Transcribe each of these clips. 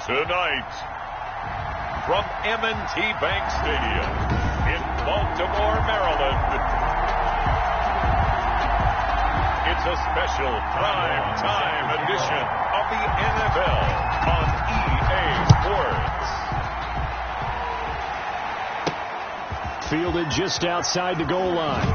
Tonight, from M&T Bank Stadium in Baltimore, Maryland, it's a special prime-time edition of the NFL on EA Sports. Fielded just outside the goal line.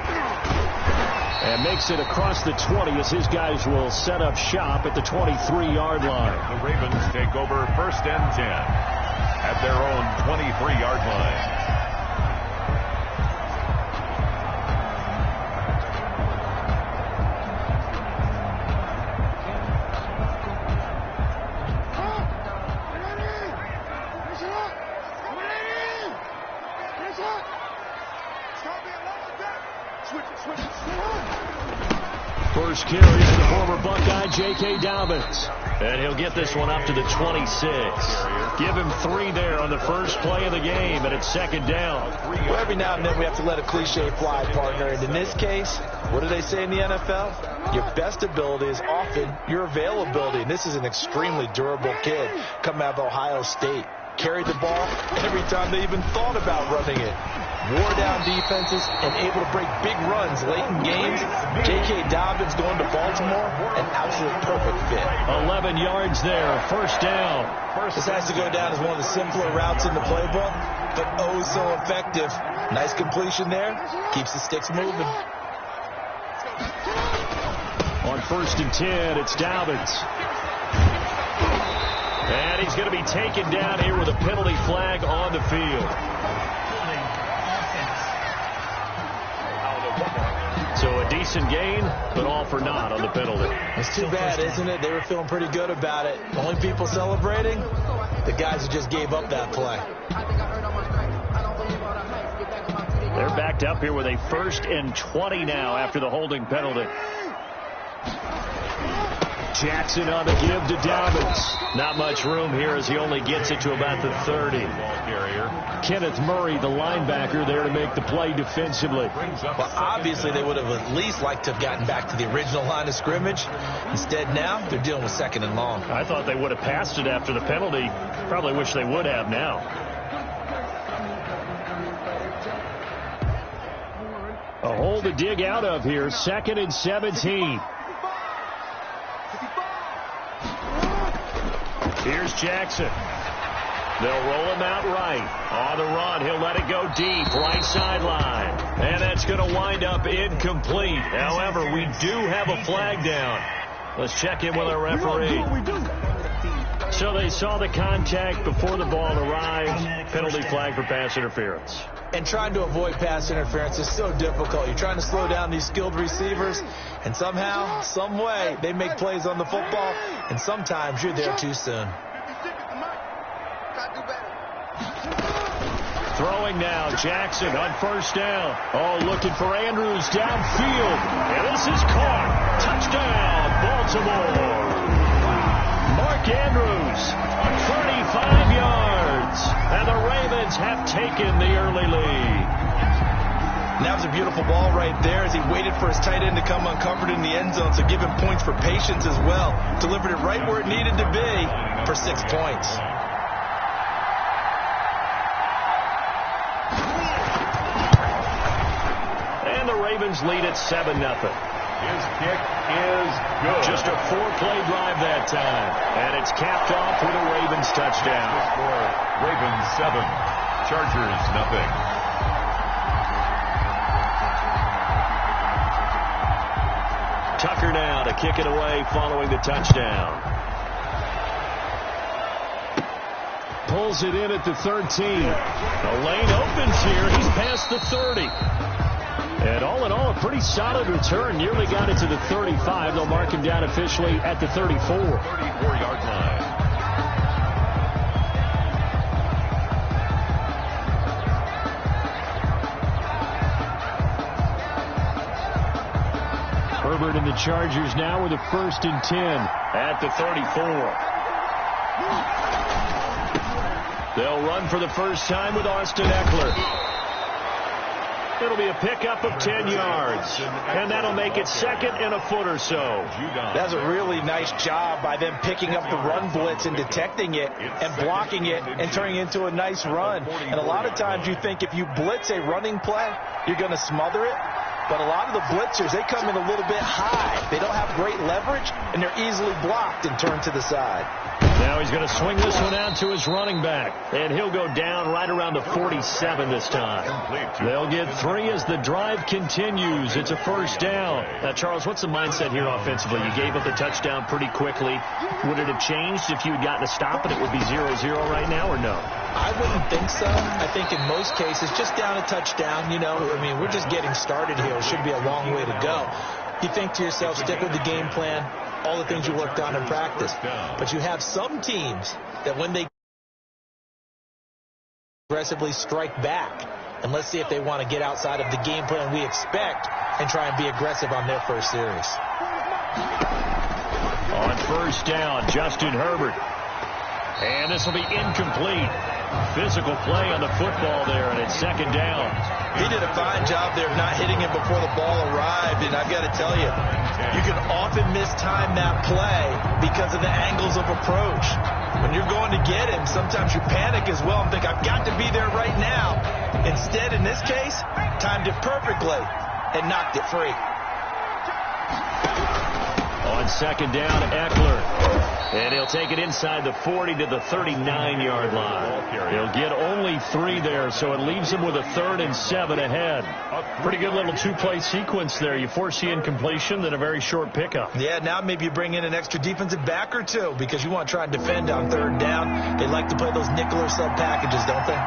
And makes it across the 20 as his guys will set up shop at the 23-yard line. The Ravens take over 1st and 10 at their own 23-yard line. First carry is the former Buckeye, J.K. Dobbins. And he'll get this one up to the 26. Give him 3 there on the first play of the game, and it's 2nd down. Well, every now and then we have to let a cliche fly, partner. And in this case, what do they say in the NFL? Your best ability is often your availability. And this is an extremely durable kid coming out of Ohio State. Carried the ball every time they even thought about running it. Wore down defenses and able to break big runs late in games. J.K. Dobbins going to Baltimore, an absolute perfect fit. 11 yards there, 1st down. This has to go down as one of the simpler routes in the playbook, but oh so effective. Nice completion there. Keeps the sticks moving. On 1st and 10, it's Dobbins. And he's going to be taken down here with a penalty flag on the field. So a decent gain, but all for naught on the penalty. It's too bad, isn't it? They were feeling pretty good about it. Only people celebrating, the guys who just gave up that play. They're backed up here with a 1st and 20 now after the holding penalty. Jackson on the give to Dobbins. Not much room here as he only gets it to about the 30. Kenneth Murray, the linebacker, there to make the play defensively. Well, obviously they would have at least liked to have gotten back to the original line of scrimmage. Instead now, they're dealing with 2nd and long. I thought they would have passed it after the penalty. Probably wish they would have now. A hole to dig out of here. 2nd and 17. Here's Jackson. They'll roll him out right. On the run, he'll let it go deep. Right sideline. And that's going to wind up incomplete. However, we do have a flag down. Let's check in with our referee. So they saw the contact before the ball arrived. Penalty flag for pass interference. And trying to avoid pass interference is so difficult. You're trying to slow down these skilled receivers, and somehow, some way, they make plays on the football, and sometimes you're there too soon. Throwing now, Jackson on 1st down. Oh, looking for Andrews downfield. And this is caught. Touchdown, Baltimore. Mark Andrews, 35 yards. And the Ravens have taken the early lead. And that was a beautiful ball right there as he waited for his tight end to come uncovered in the end zone, so give him points for patience as well. Delivered it right where it needed to be for 6 points. And the Ravens lead at 7-0. His kick is good. Just a 4-play drive that time. And it's capped off with a Ravens touchdown. Ravens 7, Chargers 0. Tucker now to kick it away following the touchdown. Pulls it in at the 13. The lane opens here. He's past the 30. And all in all, a pretty solid return. Nearly got it to the 35. They'll mark him down officially at the 34. 34-yard line. Herbert and the Chargers now with a 1st and 10 at the 34. They'll run for the first time with Austin Eckler. It'll be a pickup of 10 yards. And that'll make it second and a foot or so. That's a really nice job by them picking up the run blitz and detecting it and blocking it and turning it into a nice run. And a lot of times you think if you blitz a running play, you're going to smother it. But a lot of the blitzers, they come in a little bit high. They don't have great leverage, and they're easily blocked and turned to the side. Now he's going to swing this one out to his running back. And he'll go down right around the 47 this time. They'll get 3 as the drive continues. It's a first down. Now, Charles, what's the mindset here offensively? You gave up the touchdown pretty quickly. Would it have changed if you had gotten a stop and it would be 0-0 right now, or no? I wouldn't think so. I think in most cases, just down a touchdown, you know, I mean, we're just getting started here. It should be a long way to go. You think to yourself, stick with the game plan, all the things you worked on in practice. But you have some teams that when they aggressively strike back, and let's see if they want to get outside of the game plan we expect and try and be aggressive on their first series. On first down, Justin Herbert. And this will be incomplete. Physical play on the football there, and it's second down. He did a fine job there of not hitting him before the ball arrived, and I've got to tell you, you can often mistime that play because of the angles of approach. When you're going to get him, sometimes you panic as well and think, I've got to be there right now. Instead, in this case, timed it perfectly and knocked it free. On second down, Eckler. And he'll take it inside the 40 to the 39-yard line. He'll get only 3 there, so it leaves him with a 3rd and 7 ahead. Pretty good little 2-play sequence there. You force the incompletion, then a very short pickup. Yeah, now maybe you bring in an extra defensive back or 2 because you want to try and defend on 3rd down. They like to play those nickel or sub packages, don't they?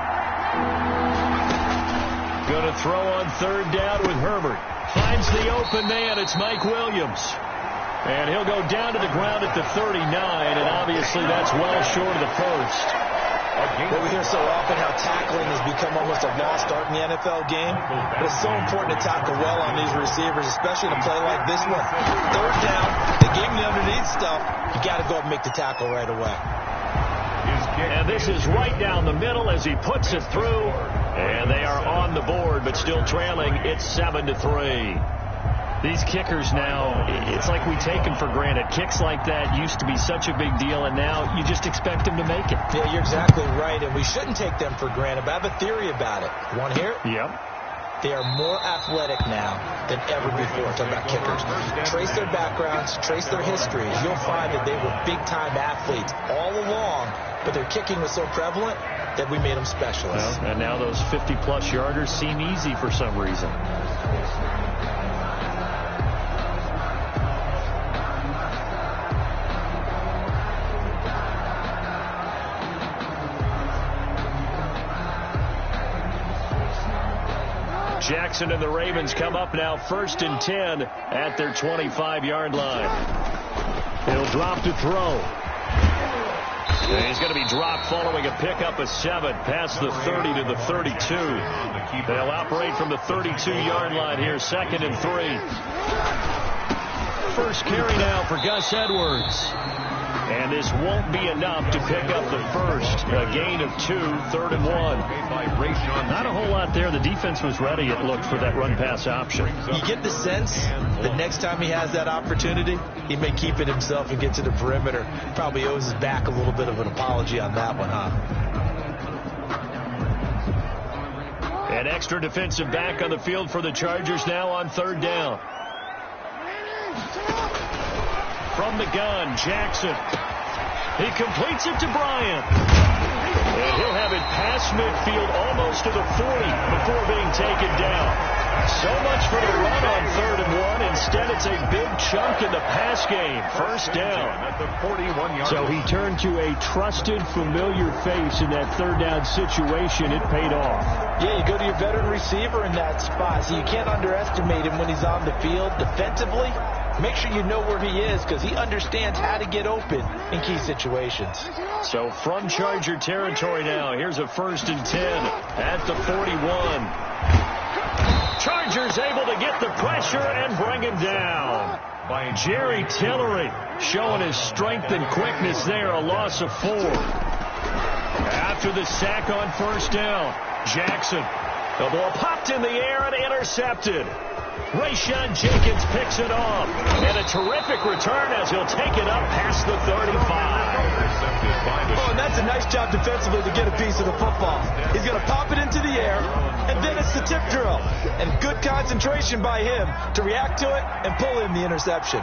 Going to throw on 3rd down with Herbert. Finds the open man. It's Mike Williams. And he'll go down to the ground at the 39, and obviously that's well short of the first. Well, we hear so often how tackling has become almost a lost art in the NFL game. But it's so important to tackle well on these receivers, especially in a play like this one. 3rd down, they gave him the underneath stuff. You got to go up and make the tackle right away. And this is right down the middle as he puts it through. And they are on the board, but still trailing. It's 7-3. These kickers now, it's like we take them for granted. Kicks like that used to be such a big deal, and now you just expect them to make it. Yeah, you're exactly right, and we shouldn't take them for granted, but I have a theory about it. You want to hear it? Yep. They are more athletic now than ever before. I'm talking about kickers. Trace their backgrounds, trace their histories. You'll find that they were big-time athletes all along, but their kicking was so prevalent that we made them specialists. Well, and now those 50-plus yarders seem easy for some reason. Jackson and the Ravens come up now 1st and 10 at their 25-yard line. He'll drop to throw. And he's going to be dropped following a pickup of 7 past the 30 to the 32. They'll operate from the 32-yard line here, 2nd and 3. First carry now for Gus Edwards. And this won't be enough to pick up the first. A gain of 2, 3rd and 1. Not a whole lot there. The defense was ready, it looked, for that run-pass option. You get the sense that next time he has that opportunity, he may keep it himself and get to the perimeter. Probably owes his back a little bit of an apology on that one, huh? An extra defensive back on the field for the Chargers now on 3rd down. From the gun, Jackson. He completes it to Bryant. And he'll have it past midfield almost to the 40 before being taken down. So much for the run on 3rd and 1. Instead, it's a big chunk in the pass game. First down. So he turned to a trusted, familiar face in that 3rd down situation. It paid off. Yeah, you go to your veteran receiver in that spot, so you can't underestimate him when he's on the field defensively. Make sure you know where he is because he understands how to get open in key situations. So from Charger territory now, here's a 1st and 10 at the 41. Chargers able to get the pressure and bring him down. By Jerry Tillery showing his strength and quickness there, a loss of 4. After the sack on 1st down, Jackson. The ball popped in the air and intercepted. Rayshawn Jenkins picks it off. And a terrific return as he'll take it up past the 35. Oh, and that's a nice job defensively to get a piece of the football. He's going to pop it into the air, and then it's the tip drill. And good concentration by him to react to it and pull in the interception.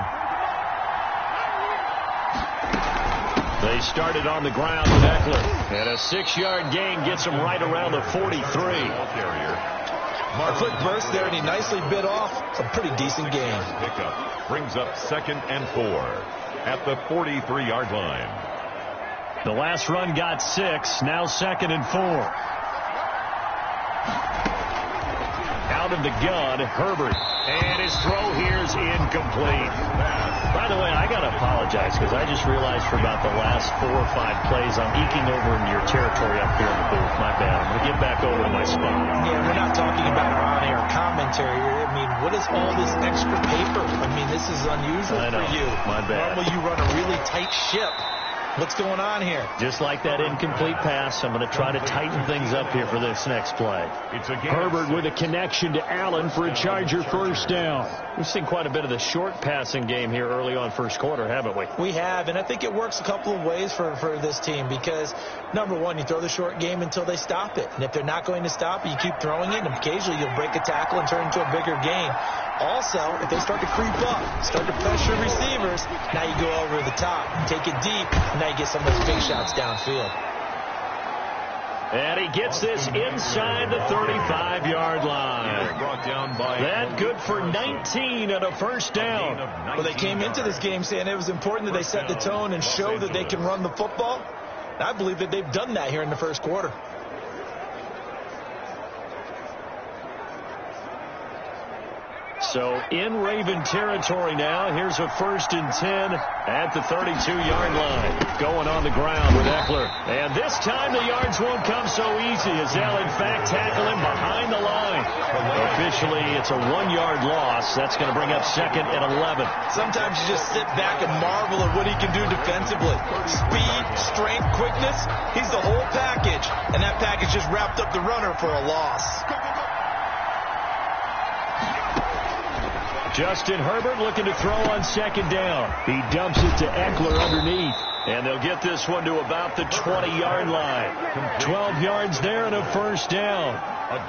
They started on the ground with Eckler. And a 6-yard gain gets him right around the 43. A quick burst there, and he nicely bit off a pretty decent gain. Pickup brings up 2nd and 4 at the 43-yard line. The last run got 6. Now 2nd and 4. Out of the gun, Herbert. And his throw here is incomplete. By the way, I got to apologize because I just realized for about the last 4 or 5 plays I'm eking over into your territory up here in the booth. My bad. I'm going to get back over to my spot. Yeah, we're not talking about our on-air commentary. I mean, what is all this extra paper? I mean, this is unusual for you. My bad. Normally you run a really tight ship. What's going on here? Just like that incomplete pass, I'm going to try to tighten things up here for this next play. Herbert with a connection to Allen for a Charger first down. We've seen quite a bit of the short passing game here early on first quarter, haven't we? We have, and I think it works a couple of ways for this team because, number one, you throw the short game until they stop it. And if they're not going to stop it, you keep throwing it, and occasionally you'll break a tackle and turn into a bigger gain. Also, if they start to creep up, start to pressure receivers, now you go over the top, take it deep, and now you get some of those big shots downfield. And he gets this inside the 35-yard line. Brought down by that good for 19 and a first down. Well, they came into this game saying it was important that they set the tone and show that they can run the football. And I believe that they've done that here in the first quarter. So in Raven territory now. Here's a 1st and 10 at the 32-yard line. Going on the ground with Eckler. And this time the yards won't come so easy as they'll in fact tackle him behind the line. Officially, it's a 1-yard loss. That's going to bring up 2nd and 11. Sometimes you just sit back and marvel at what he can do defensively. Speed, strength, quickness. He's the whole package. And that package just wrapped up the runner for a loss. Justin Herbert looking to throw on 2nd down. He dumps it to Eckler underneath. And they'll get this one to about the 20-yard line. 12 yards there and a first down.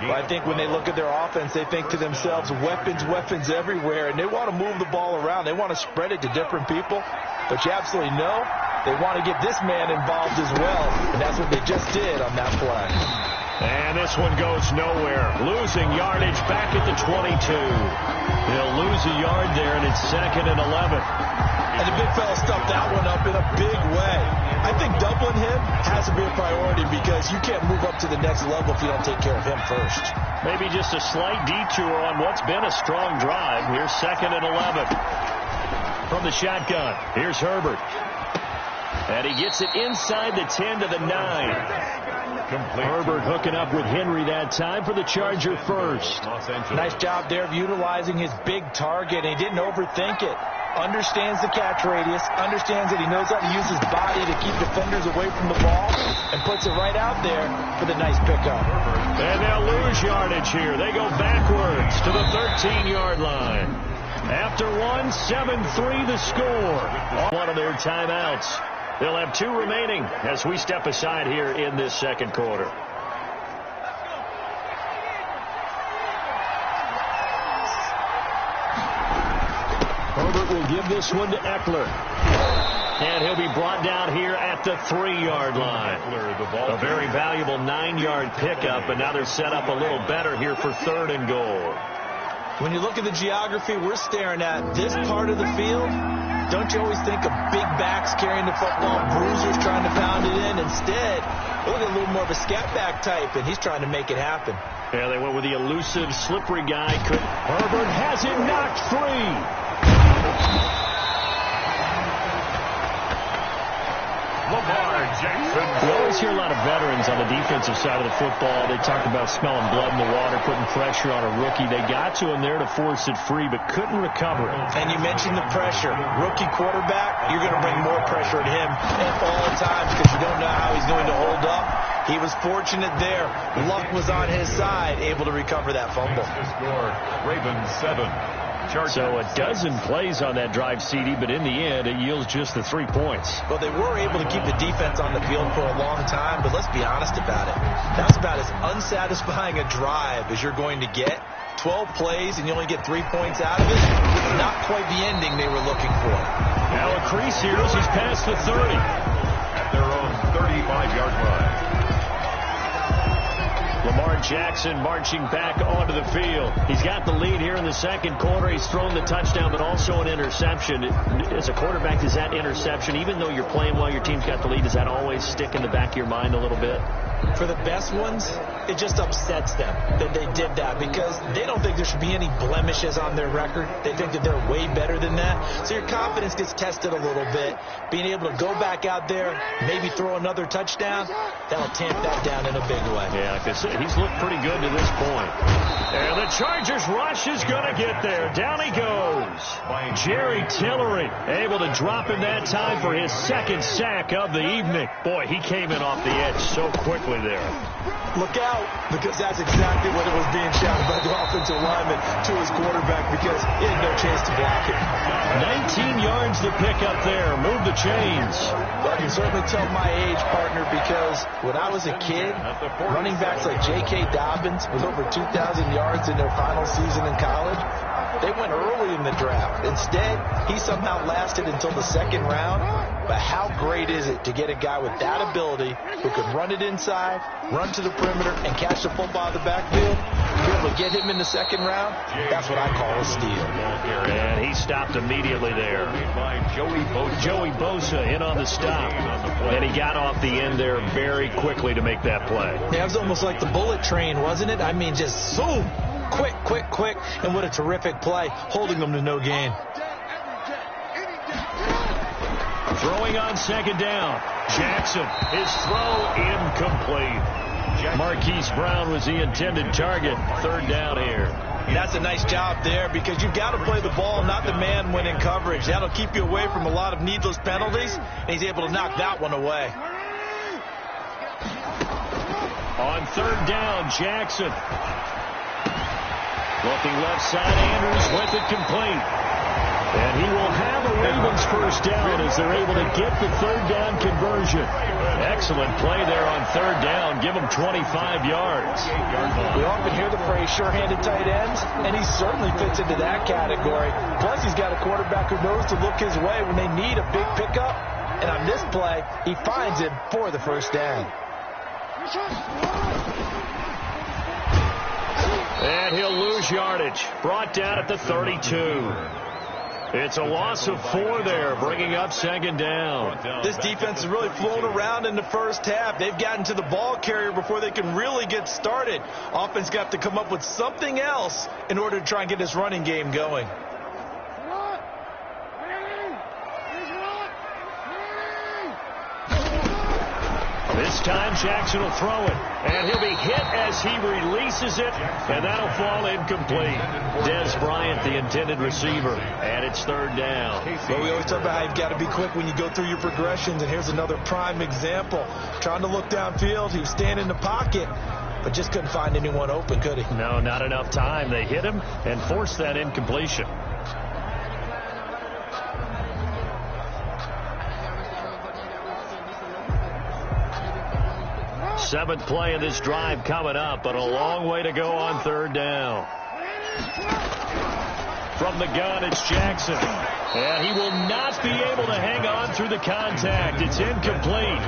Well, I think when they look at their offense, they think to themselves, weapons, weapons everywhere. And they want to move the ball around. They want to spread it to different people. But you absolutely know they want to get this man involved as well. And that's what they just did on that play. And this one goes nowhere. Losing yardage back at the 22. They'll lose a yard there, and it's 2nd and 11. And the big fella stuffed that one up in a big way. I think doubling him has to be a priority because you can't move up to the next level if you don't take care of him first. Maybe just a slight detour on what's been a strong drive. Here's 2nd and 11. From the shotgun, here's Herbert. And he gets it inside the 10 to the 9. Herbert hooking up with Henry that time for the Charger first. Nice job there of utilizing his big target. He didn't overthink it. Understands the catch radius. Understands that he knows how to use his body to keep defenders away from the ball. And puts it right out there for the nice pickup. And they'll lose yardage here. They go backwards to the 13-yard line. After one, 7-3 the score. One of their timeouts. They'll have 2 remaining as we step aside here in this second quarter. Herbert will give this one to Eckler. And he'll be brought down here at the 3-yard line. A very valuable 9-yard pickup, and now they're set up a little better here for 3rd and goal. When you look at the geography we're staring at, this part of the field, don't you always think of big backs carrying the football, bruisers trying to pound it in? Instead, look at a little more of a scat back type, and he's trying to make it happen. Yeah, they went with the elusive, slippery guy. Herbert has it knocked free. We always hear a lot of veterans on the defensive side of the football. They talk about smelling blood in the water, putting pressure on a rookie. They got to him there to force it free, but couldn't recover it. And you mentioned the pressure. Rookie quarterback, you're going to bring more pressure at him at all times because you don't know how he's going to hold up. He was fortunate there. Luck was on his side, able to recover that fumble. Ravens 7. So a dozen plays on that drive, CD, but in the end, it yields just the 3 points. Well, they were able to keep the defense on the field for a long time, but let's be honest about it. That's about as unsatisfying a drive as you're going to get. 12 plays and you only get 3 points out of it. Not quite the ending they were looking for. Now a crease here as he's past the 30. At their own 35-yard line. Lamar Jackson marching back onto the field. He's got the lead here in the second quarter. He's thrown the touchdown, but also an interception. As a quarterback, does that interception, even though you're playing while your team's got the lead, does that always stick in the back of your mind a little bit? For the best ones, it just upsets them that they did that because they don't think there should be any blemishes on their record. They think that they're way better than that. So your confidence gets tested a little bit. Being able to go back out there, maybe throw another touchdown, that'll tamp that down in a big way. Yeah, like I said, he's looked pretty good to this point. And the Chargers rush is going to get there. Down he goes. Jerry Tillery able to drop him that time for his second sack of the evening. Boy, he came in off the edge so quickly there. Look out, because that's exactly what it was being shouted by the offensive lineman to his quarterback because he had no chance to block it. 19 yards to pick up there. Move the chains. Well, I can certainly tell my age, partner, because when I was a kid, running backs like J.K. Dobbins with over 2,000 yards in their final season in college, they went early in the draft. Instead, he somehow lasted until the second round. But how great is it to get a guy with that ability who can run it inside, run to the perimeter, and catch the football out of the backfield? Be able to get him in the second round, that's what I call a steal. And he stopped immediately there. Joey Bosa in on the stop. And he got off the end there very quickly to make that play. Yeah, it was almost like the bullet train, wasn't it? I mean, just zoom. Quick, quick, quick. And what a terrific play, holding them to no gain. Throwing on second down. Jackson, his throw incomplete. Marquise Brown was the intended target. Third down here. That's a nice job there because you've got to play the ball, not the man when in coverage. That'll keep you away from a lot of needless penalties, and he's able to knock that one away. On third down, Jackson. Looking left side, Andrews with it complete. And he will have a Ravens first down as they're able to get the third down conversion. Excellent play there on third down. Give him 25 yards. We often hear the phrase sure-handed tight ends, and he certainly fits into that category. Plus, he's got a quarterback who knows to look his way when they need a big pickup. And on this play, he finds him for the first down. And he'll lose yardage. Brought down at the 32. It's a loss of 4 there, bringing up second down. This defense has really flown around in the first half. They've gotten to the ball carrier before they can really get started. Offense got to come up with something else in order to try and get this running game going. This time Jackson will throw it, and he'll be hit as he releases it, and that'll fall incomplete. Des Bryant, the intended receiver, and it's third down. Well, we always talk about how you've got to be quick when you go through your progressions, and here's another prime example. Trying to look downfield, he was staying in the pocket, but just couldn't find anyone open, could he? No, not enough time. They hit him and forced that incompletion. Seventh play of this drive coming up, but a long way to go on third down. From the gun, it's Jackson. And he will not be able to hang on through the contact. It's incomplete.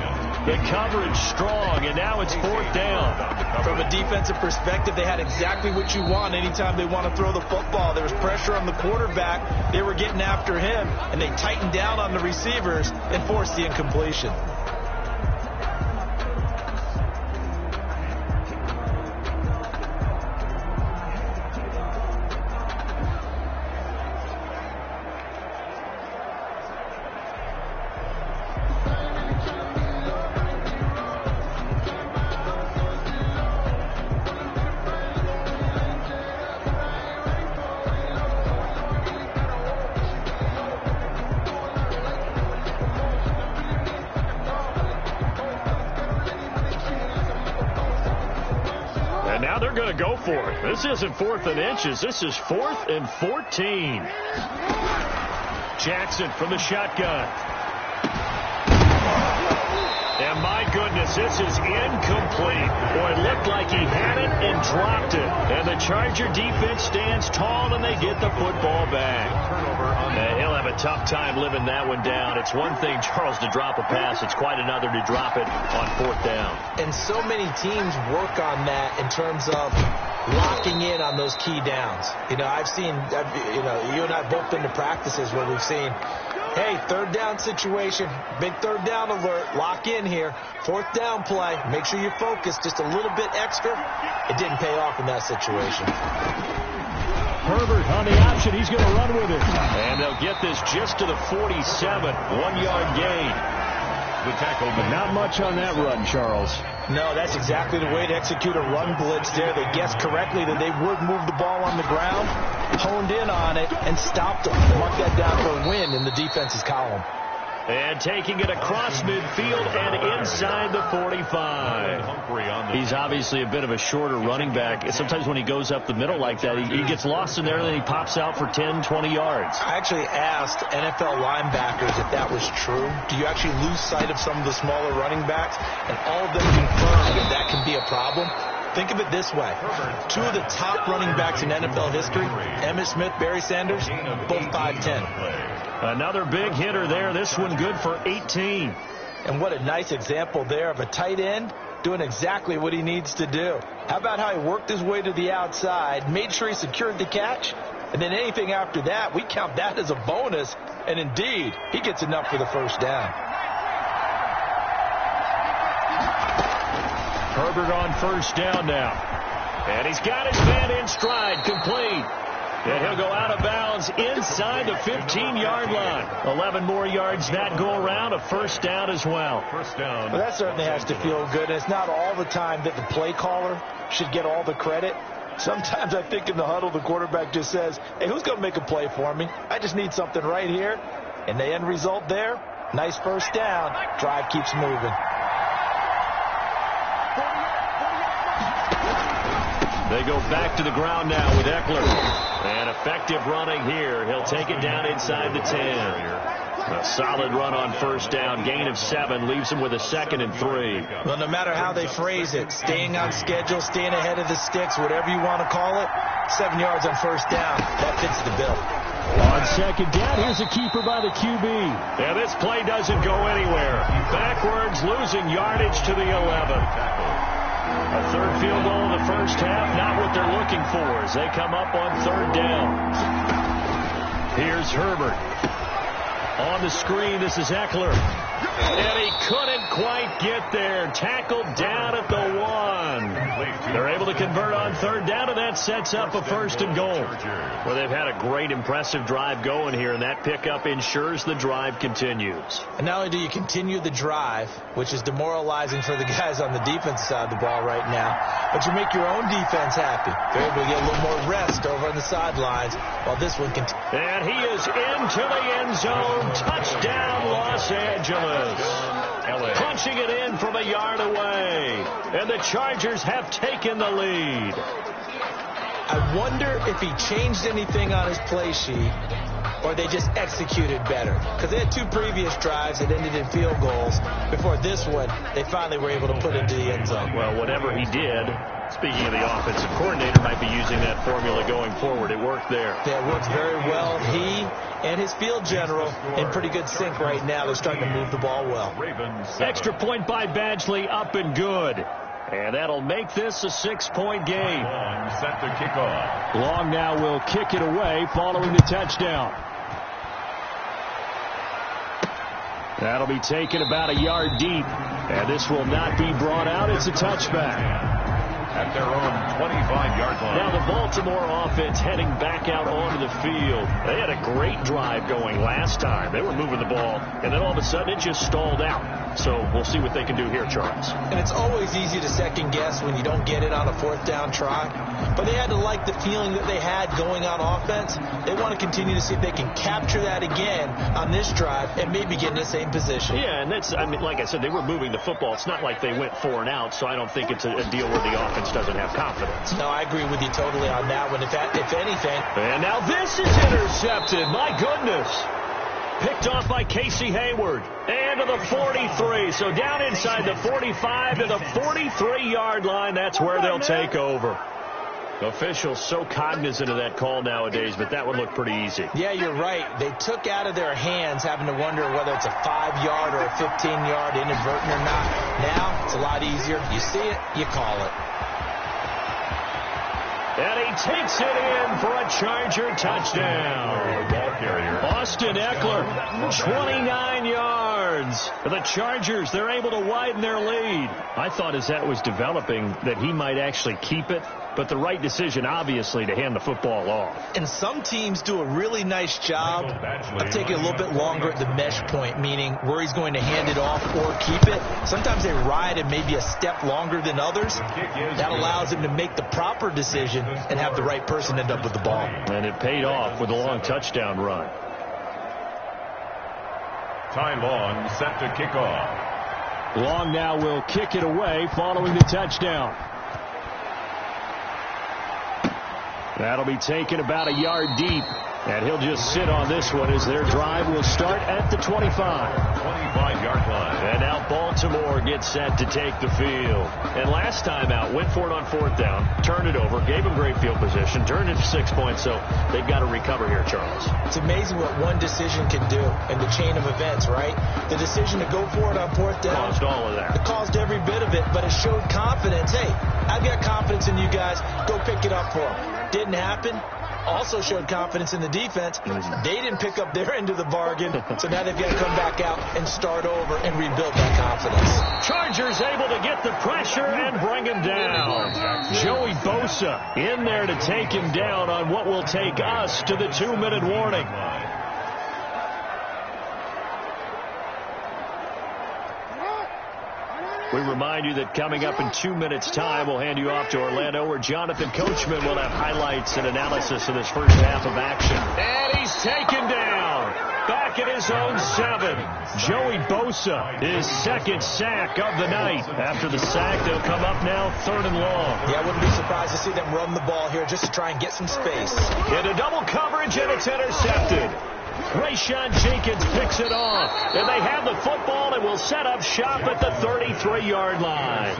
The coverage strong, and now it's fourth down. From a defensive perspective, they had exactly what you want anytime they want to throw the football. There was pressure on the quarterback. They were getting after him, and they tightened down on the receivers and forced the incompletion. now they're going to go for it. This isn't 4th and inches. This is 4th and 14. Jackson from the shotgun. And my goodness, this is incomplete. Boy, it looked like he had it and dropped it. And the Charger defense stands tall and they get the football back. He'll have a tough time living that one down. It's one thing, Charles, to drop a pass. It's quite another to drop it on 4th down. And so many teams work on that in terms of locking in on those key downs. I've seen, you and I both been to practices where we've seen, hey, 3rd down situation, big 3rd down alert, lock in here, 4th down play, make sure you focus just a little bit extra. It didn't pay off in that situation. Herbert on the option, he's going to run with it. And they'll get this just to the 47, 1-yard gain. The tackle, but not much on that run, Charles. No, that's exactly the way to execute a run blitz there. They guessed correctly that they would move the ball on the ground, honed in on it, and stopped them. Mark that down for a win in the defense's column. And taking it across midfield and inside the 45. He's obviously a bit of a shorter running back. Sometimes when he goes up the middle like that, he gets lost in there and then he pops out for 10, 20 yards. I actually asked NFL linebackers if that was true. Do you actually lose sight of some of the smaller running backs? And all of them confirmed that that can be a problem. Think of it this way. 2 of the top running backs in NFL history, Emmitt Smith, Barry Sanders, both 5'10". Another big hitter there. This one good for 18. And what a nice example there of a tight end doing exactly what he needs to do. How about how he worked his way to the outside, made sure he secured the catch, and then anything after that, we count that as a bonus. And indeed, he gets enough for the 1st down. Herbert on 1st down now. And he's got his man in stride, complete. And he'll go out of bounds inside the 15-yard line. 11 more yards that go around, a 1st down as well. 1st down. Well, that certainly has to feel good. It's not all the time that the play caller should get all the credit. Sometimes I think in the huddle, the quarterback just says, hey, who's going to make a play for me? I just need something right here. And the end result there, nice 1st down. Drive keeps moving. They go back to the ground now with Eckler. And effective running here. He'll take it down inside the 10. A solid run on 1st down. Gain of 7 leaves him with a 2nd and 3. Well, no matter how they phrase it, staying on schedule, staying ahead of the sticks, whatever you want to call it, 7 yards on 1st down. That fits the bill. On 2nd down, here's a keeper by the QB. Yeah, this play doesn't go anywhere. Backwards, losing yardage to the 11. A 3rd field goal in the 1st half, not what they're looking for as they come up on 3rd down. Here's Herbert. On the screen, this is Eckler. And he couldn't quite get there. Tackled down at the 1. They're able to convert on 3rd down, and that sets up a 1st and goal. Well, they've had a great, impressive drive going here, and that pickup ensures the drive continues. And not only do you continue the drive, which is demoralizing for the guys on the defense side of the ball right now, but you make your own defense happy. They're able to get a little more rest over on the sidelines while this one continues. And he is into the end zone. Touchdown, Los Angeles. Punching it in from a yard away. And the Chargers have taken the lead. I wonder if he changed anything on his play sheet or they just executed better. Because they had 2 previous drives that ended in field goals. Before this one, they finally were able to put into the end zone. Well, whatever he did, speaking of the offensive coordinator, might be using that formula going forward. It worked there. Yeah, it worked very well. He and his field general in pretty good sync right now. They're starting to move the ball well. Extra point by Badgley, up and good. And that'll make this a 6-point game. Long set to kick off. Long now will kick it away following the touchdown. That'll be taken about a yard deep. And this will not be brought out. It's a touchback. At their own 25-yard line. Now the Baltimore offense heading back out onto the field. They had a great drive going last time. They were moving the ball, and then all of a sudden it just stalled out. So we'll see what they can do here, Charles. And it's always easy to second guess when you don't get it on a 4th down try. But they had to like the feeling that they had going on offense. They want to continue to see if they can capture that again on this drive and maybe get in the same position. Yeah, and that's, I mean, like I said, they were moving the football. It's not like they went 4 and out, so I don't think it's a deal where the offense defense doesn't have confidence. No, I agree with you totally on that one. If anything. And now this is intercepted. My goodness. Picked off by Casey Hayward. And to the 43. So down inside the 45 to the 43-yard line. That's where they'll take over. Officials so cognizant of that call nowadays, but that would look pretty easy. Yeah, you're right. They took out of their hands having to wonder whether it's a 5-yard or a 15-yard inadvertent or not. Now, it's a lot easier. You see it, you call it. And he takes it in for a Charger touchdown. Austin Eckler, 29 yards. The Chargers, they're able to widen their lead. I thought as that was developing that he might actually keep it, but the right decision, obviously, to hand the football off. And some teams do a really nice job of taking a little bit longer at the mesh point, meaning where he's going to hand it off or keep it. Sometimes they ride it maybe a step longer than others. That allows him to make the proper decision and have the right person end up with the ball. And it paid off with a long touchdown run. Ty Long set to kick off. Long now will kick it away following the touchdown. That'll be taken about a yard deep. And he'll just sit on this one as their drive will start at the 25. 25-yard line. And now Baltimore gets set to take the field. And last time out, went for it on 4th down, turned it over, gave them great field position, turned it to 6 points, so they've got to recover here, Charles. It's amazing what one decision can do in the chain of events, right? The decision to go for it on 4th down. Caused all of that. It caused every bit of it, but it showed confidence. Hey, I've got confidence in you guys. Go pick it up for them. Didn't happen. Also showed confidence in the defense. They didn't pick up their end of the bargain, so now they've got to come back out and start over and rebuild that confidence. Chargers able to get the pressure and bring him down. Joey Bosa in there to take him down on what will take us to the 2-minute warning. We remind you that coming up in 2 minutes' time, we'll hand you off to Orlando, where Jonathan Coachman will have highlights and analysis of this first half of action. And he's taken down. Back at his own 7. Joey Bosa, his second sack of the night. After the sack, they'll come up now 3rd and long. Yeah, I wouldn't be surprised to see them run the ball here just to try and get some space. Into double coverage, and it's intercepted. Rayshawn Jenkins picks it off, and they have the football and will set up shop at the 33-yard line.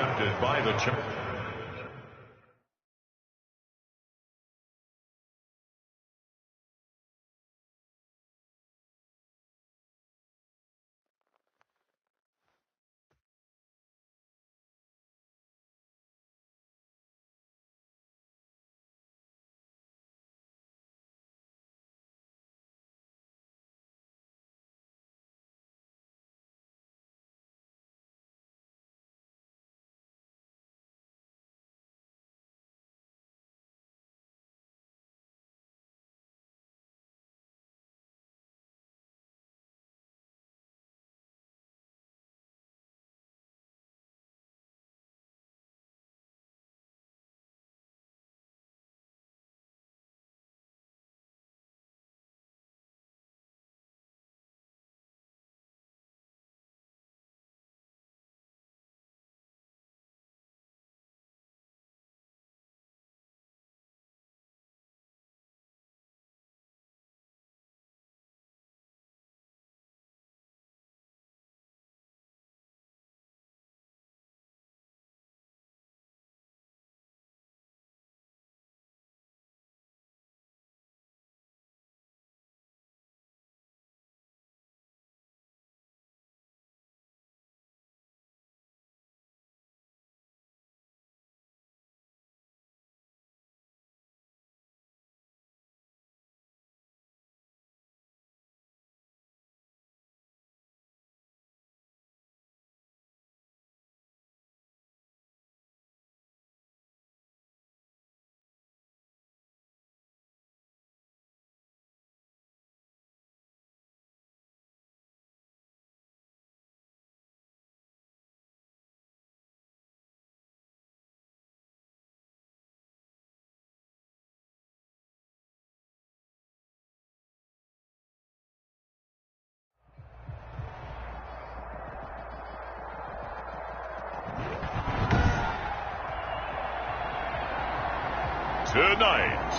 Tonight,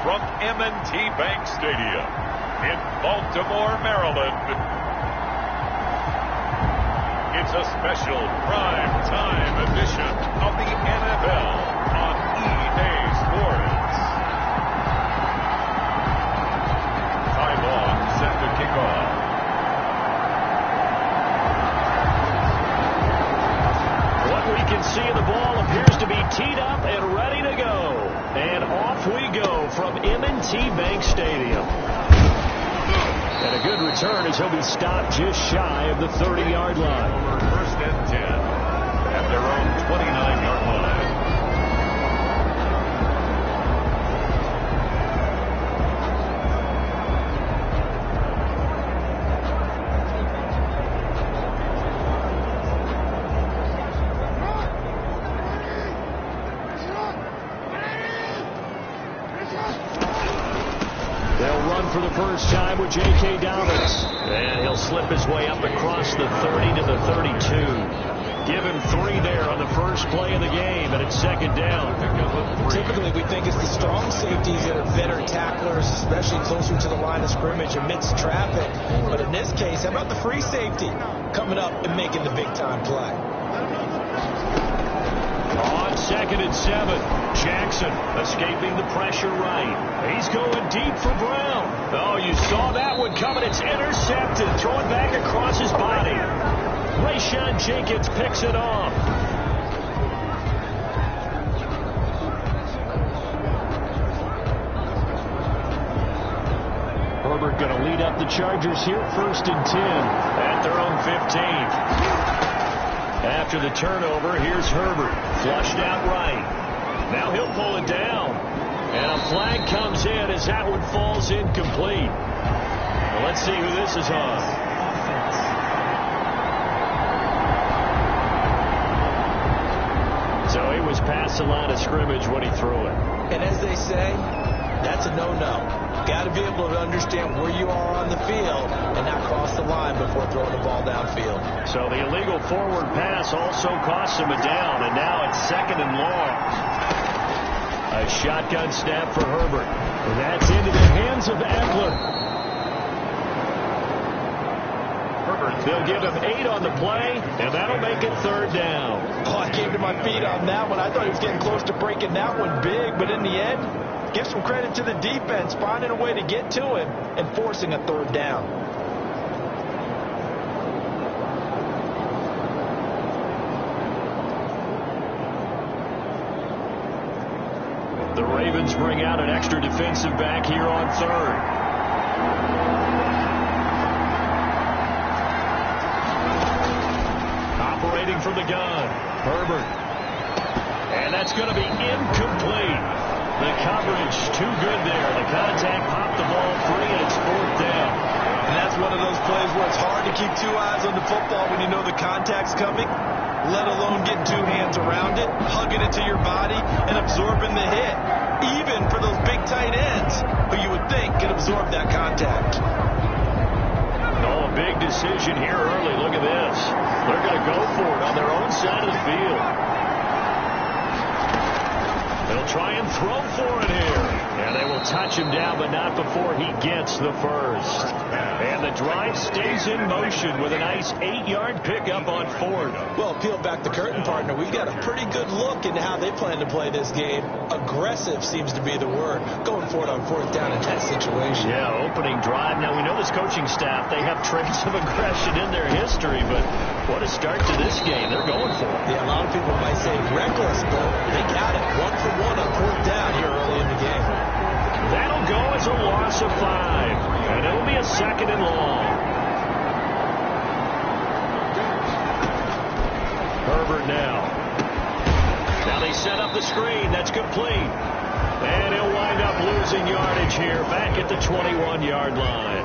from M&T Bank Stadium in Baltimore, Maryland, it's a special prime-time edition of the NFL on EA Sports. Time on, set to kick off. What we can see, the ball appears to be teed up and ready to go. And off we go from M&T Bank Stadium. And a good return as he'll be stopped just shy of the 30-yard line. Over 1st and 10 at their own 29-yard line. For the first time with J.K. Dobbins. And he'll slip his way up across the 30 to the 32. Give him 3 there on the first play of the game, and it's 2nd down. Typically, we think it's the strong safeties that are better tacklers, especially closer to the line of scrimmage amidst traffic. But in this case, how about the free safety coming up and making the big-time play? On 2nd and 7, Jackson escaping the pressure right. He's going deep for Brown. Oh, you saw that one coming. It's intercepted. Throwing back across his body. Rayshawn Jenkins picks it off. Herbert going to lead up the Chargers here. 1st and 10 at their own 15. After the turnover, here's Herbert. Flushed out right. Now he'll pull it down. And a flag comes in as that one falls incomplete. Well, let's see who this is on. So he was past the line of scrimmage when he threw it. And as they say, that's a no-no. Got to be able to understand where you are on the field and not cross the line before throwing the ball downfield. So the illegal forward pass also cost him a down, and now it's 2nd and long. A shotgun snap for Herbert. And that's into the hands of Eckler. They'll give him 8 on the play, and that'll make it 3rd down. Oh, I came to my feet on that one. I thought he was getting close to breaking that one big, but in the end, give some credit to the defense, finding a way to get to him and forcing a 3rd down. The Ravens bring out an extra defensive back here on 3rd. Operating from the gun, Herbert. And that's going to be incomplete. The coverage too good there. The contact popped the ball free, and it's 4th down. And that's one of those plays where it's hard to keep 2 eyes on the football when you know the contact's coming, let alone getting 2 hands around it, hugging it to your body, and absorbing the hit. Even for those big tight ends who you would think could absorb that contact. Oh, a big decision here early. Look at this. They're going to go for it on their own side of the field. They'll try and throw for it here. And they will touch him down, but not before he gets the first. And the drive stays in motion with a nice 8-yard pickup on 4th. Well, peel back the curtain, partner. We've got a pretty good look into how they plan to play this game. Aggressive seems to be the word. Going for it on 4th down in that situation. Yeah, opening drive. Now, we know this coaching staff, they have traits of aggression in their history, but what a start to this game. They're going for it. Yeah, a lot of people might say reckless, but they got it. 1 for 1 on 4th down here early in the game. That'll go as a loss of 5, and it'll be a 2nd and long. Herbert now. Now they set up the screen. That's complete. And he'll wind up losing yardage here back at the 21-yard line.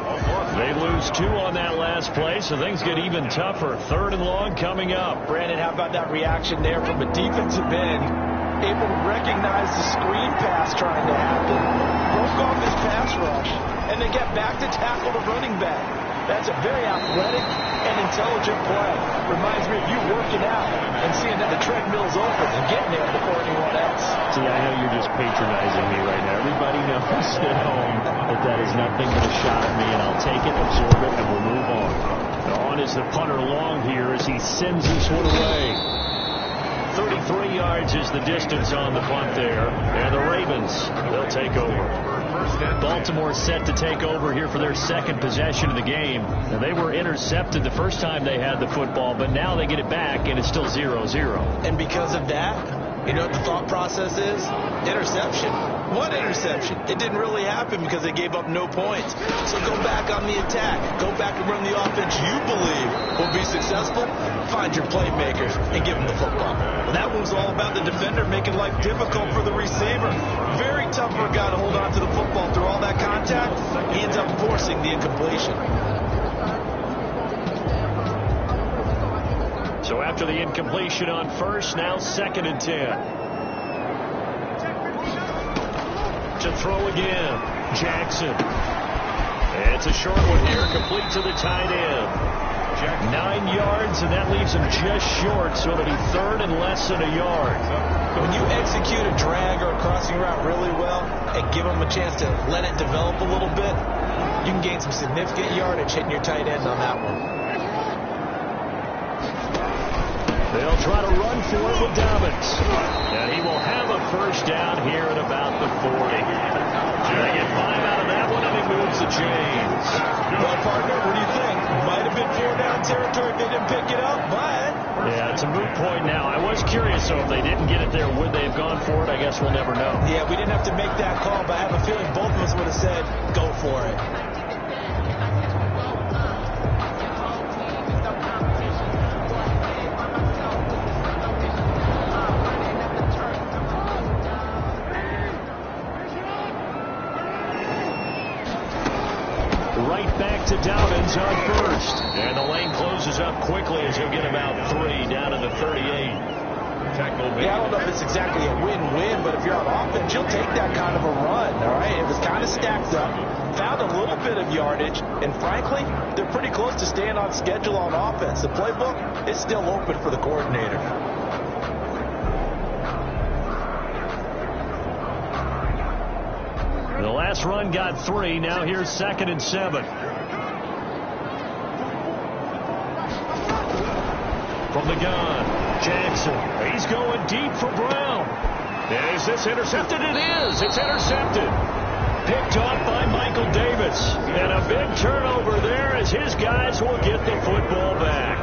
They lose 2 on that last play, so things get even tougher. 3rd and long coming up. Brandon, how about that reaction there from a defensive end? Able to recognize the screen pass trying to happen. Broke off his pass rush, and they get back to tackle the running back. That's a very athletic and intelligent play. Reminds me of you working out and seeing that the treadmill's open and getting there before anyone else. See, I know you're just patronizing me right now. Everybody knows at home that is nothing but a shot at me, and I'll take it, absorb it, and we'll move on. On is the punter long here as he sends this one away. 33 yards is the distance on the punt there. And the Ravens, they'll take over. Baltimore set to take over here for their second possession of the game. Now, they were intercepted the first time they had the football, but now they get it back, and it's still 0-0. And because of that, you know what the thought process is? Interception. What interception? It didn't really happen because they gave up no points. So go back on the attack. Go back and run the offense you believe will be successful. Find your playmakers and give them the football. That one's all about the defender making life difficult for the receiver. Very tough for a guy to hold on to the football through all that contact. He ends up forcing the incompletion. So after the incompletion on first, now 2nd and 10. To throw again, Jackson. It's a short one here, complete to the tight end. 9 yards, and that leaves him just short, so it'll be 3rd and less than a yard. When you execute a drag or a crossing route really well and give him a chance to let it develop a little bit, you can gain some significant yardage hitting your tight end on that one. They'll try to run for it with Dobbins. And he will have a first down here at about the 40. They get 5 out of that one, and he moves the chains. Well, partner, what do you think? Might have been 4-down territory if they didn't pick it up, but... Yeah, it's a moot point now. I was curious, so if they didn't get it there, would they have gone for it? I guess we'll never know. Yeah, we didn't have to make that call, but I have a feeling both of us would have said, go for it. To Dobbins on first. And the lane closes up quickly as he'll get about 3 down to the 38. Yeah, I don't know if it's exactly a win-win, but if you're on offense, you'll take that kind of a run, all right? It was kind of stacked up, found a little bit of yardage, and frankly, they're pretty close to staying on schedule on offense. The playbook is still open for the coordinator. The last run got 3. Now here's 2nd and 7. From the gun, Jackson. He's going deep for Brown. Is this intercepted? It is. It's intercepted. Picked off by Michael Davis. And a big turnover there as his guys will get the football back.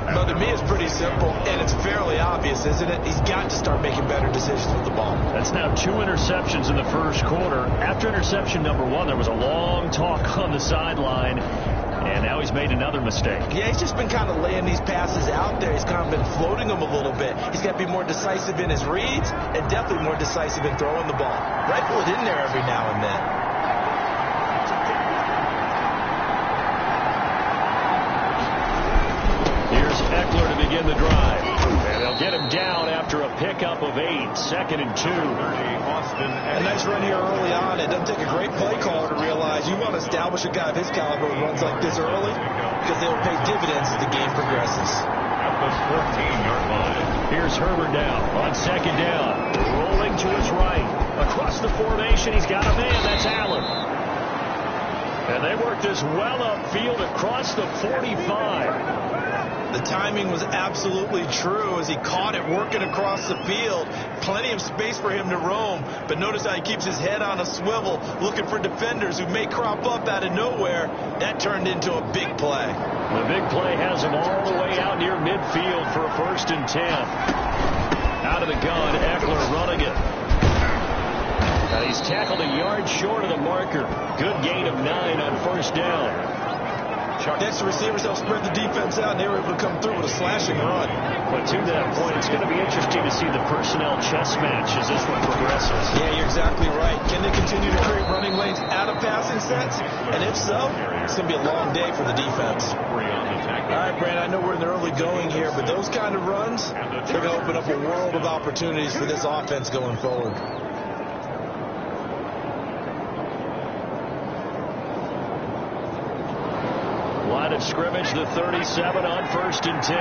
Well, to me, it's pretty simple, and it's fairly obvious, isn't it? He's got to start making better decisions with the ball. That's now 2 interceptions in the first quarter. After interception number 1, there was a long talk on the sideline, and now he's made another mistake. Yeah, he's just been kind of laying these passes out there. He's kind of been floating them a little bit. He's got to be more decisive in his reads and definitely more decisive in throwing the ball. Rifle it in there every now and then. Eckler to begin the drive. And they'll get him down after a pickup of 8. 2nd and 2. A nice run here early on. It doesn't take a great play caller to realize you want to establish a guy of his caliber who runs like this early because they'll pay dividends as the game progresses. At the 14-yard line. Here's Herbert down on 2nd down. Rolling to his right. Across the formation, he's got a man. That's Allen. And they work this well upfield across the 45. The timing was absolutely true as he caught it working across the field. Plenty of space for him to roam, but notice how he keeps his head on a swivel looking for defenders who may crop up out of nowhere. That turned into a big play. The big play has him all the way out near midfield for a 1st and 10. Out of the gun, Eckler running it. Now he's tackled a yard short of the marker. Good gain of 9 on 1st down. Next receivers help spread the defense out, and they were able to come through with a slashing run. But to that point, it's going to be interesting to see the personnel chess match as this one progresses. Yeah, you're exactly right. Can they continue to create running lanes out of passing sets? And if so, it's going to be a long day for the defense. All right, Brad, I know we're in the early going here, but those kind of runs, they're going to open up a world of opportunities for this offense going forward. scrimmage, the 37 on 1st and 10.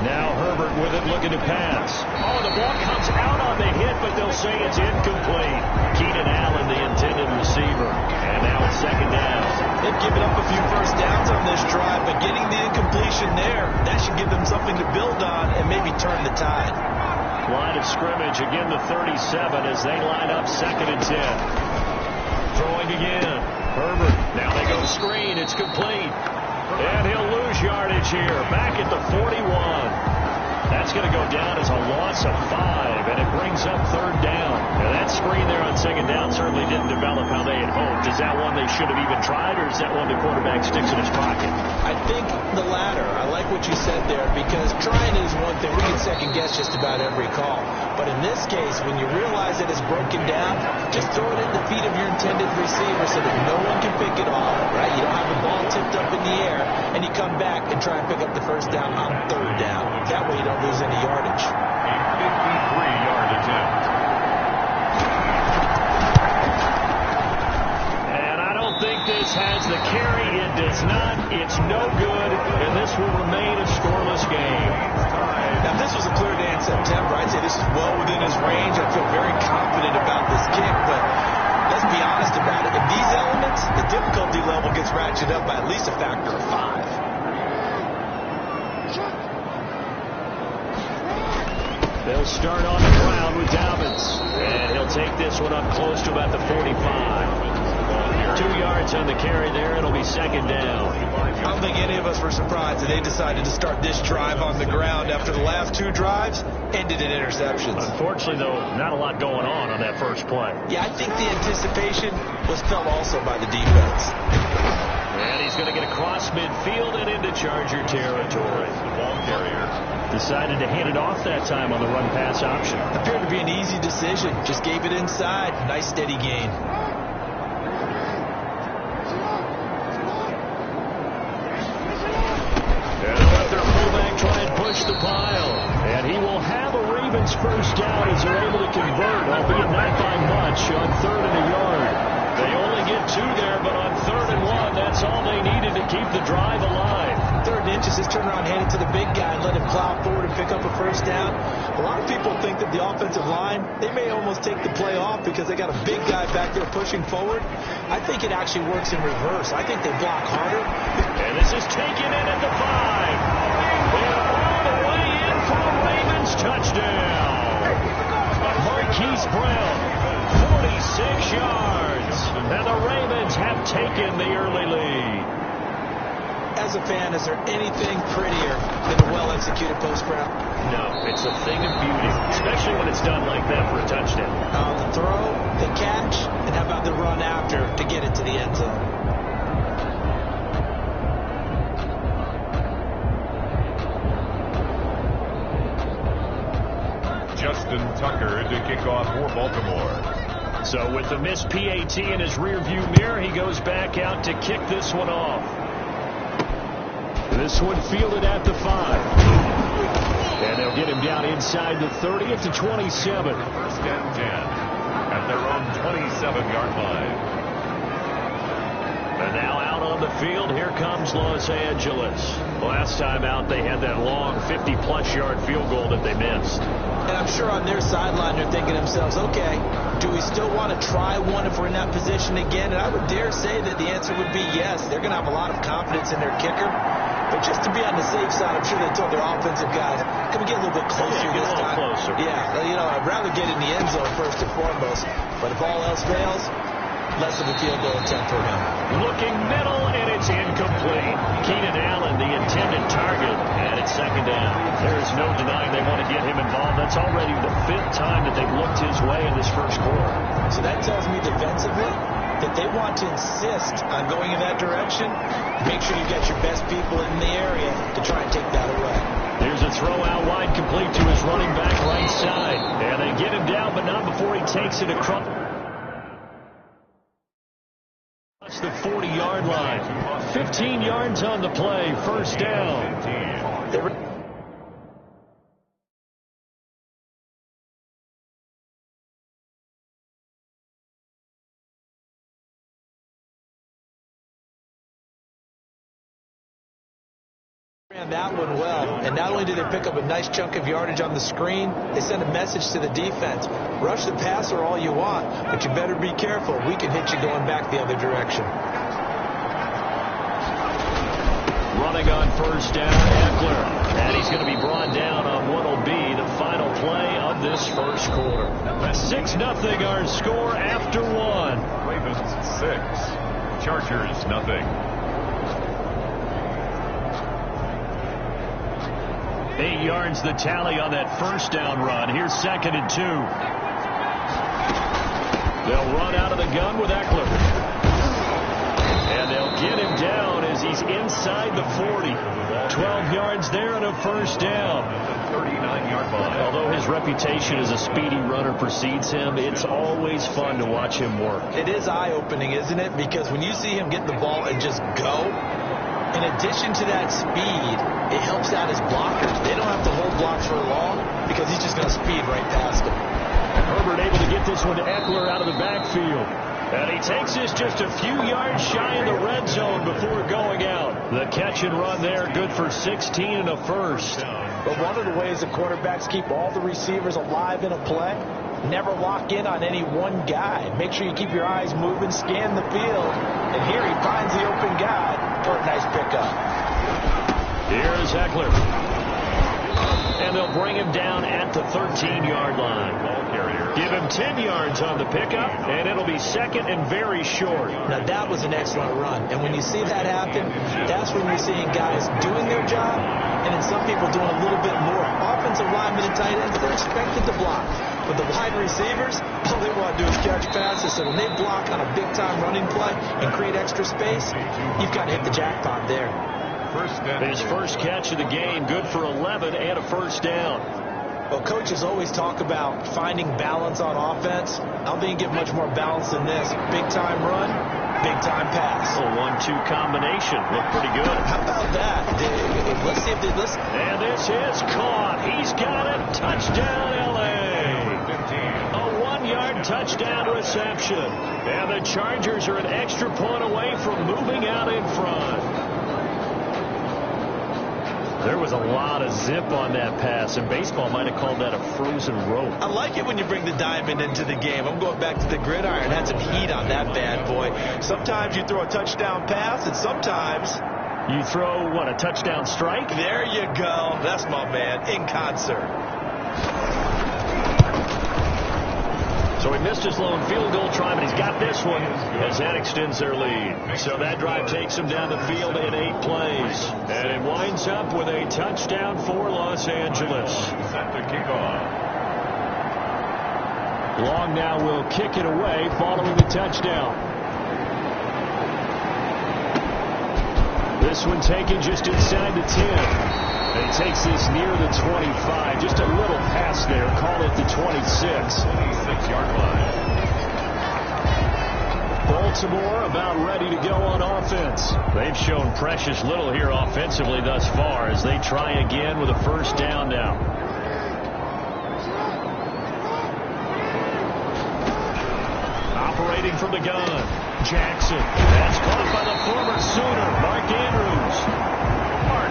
Now Herbert with it, looking to pass. Oh, the ball comes out on the hit, but they'll say it's incomplete. Keenan Allen, the intended receiver. And now it's 2nd down. They've given up a few first downs on this drive, but getting the incompletion there, that should give them something to build on and maybe turn the tide. Line of scrimmage, again the 37 as they line up 2nd and 10. Throwing again. Herbert, now they go screen. It's complete. And he'll lose yardage here. Back at the 41. That's going to go down as a loss of 5, and it brings up 3rd down. Now that screen there on 2nd down certainly didn't develop how they had hoped. Is that one they should have even tried, or is that one the quarterback sticks in his pocket? I think the latter. I like what you said there, because trying is one thing. We can second guess just about every call. But in this case, when you realize that it's broken down, just throw it at the feet of your intended receiver so that no one can pick it off, right? You don't have the ball tipped up in the air, and you come back and try and pick up the 1st down on 3rd down. That way you don't lose any yardage. A 53-yard attempt. And I don't think this has the carry. It does not. It's no good, and this will remain a scoreless game. Now, if this was a clear day in September, I'd say this is well within his range. I feel very confident about this kick, but let's be honest about it. In these elements, the difficulty level gets ratcheted up by at least a factor of 5. They'll start on the ground with Dobbins, and he'll take this one up close to about the 45. 2 yards on the carry there. It'll be 2nd down. I don't think any of us were surprised that they decided to start this drive on the ground after the last 2 drives ended in interceptions. Unfortunately, though, not a lot going on that first play. Yeah, I think the anticipation was felt also by the defense. And he's going to get across midfield and into Charger territory. The ball carrier decided to hand it off that time on the run-pass option. Appeared to be an easy decision. Just gave it inside. Nice steady gain. And they'll let their fullback try and push the pile. And he will have a Ravens 1st down as they're able to convert, albeit not by much, on 3rd and a yard. They only get 2 there, but on 3rd and 1, that's all they needed to keep the drive alive. 3rd and inches, just turn around, hand it to the big guy, and let him plow forward and pick up a 1st down. A lot of people think that the offensive line, they may almost take the play off because they got a big guy back there pushing forward. I think it actually works in reverse. I think they block harder. And this is taken in at the 5. And all the way in for a Ravens touchdown. Marquise Brown, 46 yards. And the Ravens have taken the early lead. As a fan, is there anything prettier than a well-executed post route? No, it's a thing of beauty, especially when it's done like that for a touchdown. The throw, the catch, and how about the run after to get it to the end zone? Justin Tucker to kick off for Baltimore. So with the missed PAT in his rearview mirror, he goes back out to kick this one off. This one fielded at the 5. And they'll get him down inside the 30 at the 27. 1st and 10 at their own 27-yard line. And now out on the field, here comes Los Angeles. Last time out, they had that long 50-plus yard field goal that they missed. And I'm sure on their sideline, they're thinking to themselves, okay, do we still want to try one if we're in that position again? And I would dare say that the answer would be yes. They're going to have a lot of confidence in their kicker. But just to be on the safe side, I'm sure they told their offensive guys, can we get a little bit closer this time? Closer. Yeah, you know, I'd rather get in the end zone first and foremost. But if all else fails, less of a field goal attempt for him. Looking middle, and it's incomplete. Keenan Allen, the intended target, and it's 2nd down. There is no denying they want to get him involved. That's already the 5th time that they've looked his way in this first quarter. So that tells me defensively that they want to insist on going in that direction. Make sure you get your best people in the area to try and take that away. There's a throw out wide complete to his running back right side. And they get him down, but not before he takes it across the 40-yard line. 15 yards on the play, 1st down. ran that one well. And not only did they pick up a nice chunk of yardage on the screen, they sent a message to the defense. Rush the passer all you want, but you better be careful. We can hit you going back the other direction. Running on first down, Eckler. And he's going to be brought down on what will be the final play of this first quarter. 6-0 our score after one. Ravens 6, Chargers nothing. 8 yards the tally on that first down run. Here's 2nd and 2. They'll run out of the gun with Eckler. And they'll get him down as he's inside the 40. 12 yards there and a first down. 39-yard line. Although his reputation as a speedy runner precedes him, it's always fun to watch him work. It is eye-opening, isn't it? Because when you see him get the ball and just go, in addition to that speed, it helps out his blockers. They don't have to hold blocks for long because he's just going to speed right past them. Herbert able to get this one to Eckler out of the backfield. And he takes this just a few yards shy of the red zone before going out. The catch and run there, good for 16 and a first. But one of the ways the quarterbacks keep all the receivers alive in a play, never lock in on any one guy. Make sure you keep your eyes moving, scan the field. And here he finds the open guy for a nice pickup. Here's Eckler. And they'll bring him down at the 13-yard line. Ball carrier. Give him 10 yards on the pickup, and it'll be 2nd and very short. Now, that was an excellent run. And when you see that happen, that's when you're seeing guys doing their job, and then some people doing a little bit more. Offensive linemen and tight ends, they're expected to block. But the wide receivers, all they want to do is catch passes. So when they block on a big-time running play and create extra space, you've got to hit the jackpot there. His first catch of the game, good for 11 and a first down. Well, coaches always talk about finding balance on offense. I don't think you get much more balance than this. Big-time run, big-time pass. A 1-2 combination. Looked pretty good. How about that? Let's see if they listen. And this is caught. He's got it. Touchdown, L.A. A 1-yard touchdown reception. And the Chargers are an extra point away from moving out in front. There was a lot of zip on that pass, and baseball might have called that a frozen rope. I like it when you bring the diamond into the game. I'm going back to the gridiron. Had some heat on that bad boy. Sometimes you throw a touchdown pass, and sometimes you throw, what, a touchdown strike? There you go. That's my man, in concert. So he missed his lone field goal try, but he's got this one as that extends their lead. So that drive takes them down the field in 8 plays. And it winds up with a touchdown for Los Angeles. Set to kick off. Long now will kick it away following the touchdown. This one taken just inside the 10. And he takes this near the 25. Just a little pass there. Call it the 26. 26-yard line. Baltimore about ready to go on offense. They've shown precious little here offensively thus far as they try again with a first down now. Operating from the gun. Jackson. That's caught by the former Sooner, Mark Andrews.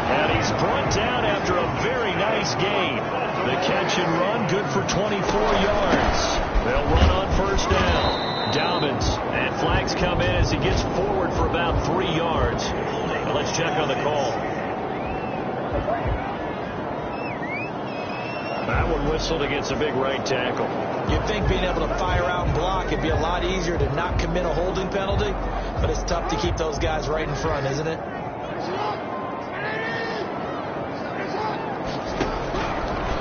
And he's brought down after a very nice gain. The catch and run, good for 24 yards. They'll run on first down. Dobbins, and flags come in as he gets forward for about 3 yards. Now let's check on the call. That one whistled against a big right tackle. You'd think being able to fire out and block, it'd be a lot easier to not commit a holding penalty, but it's tough to keep those guys right in front, isn't it?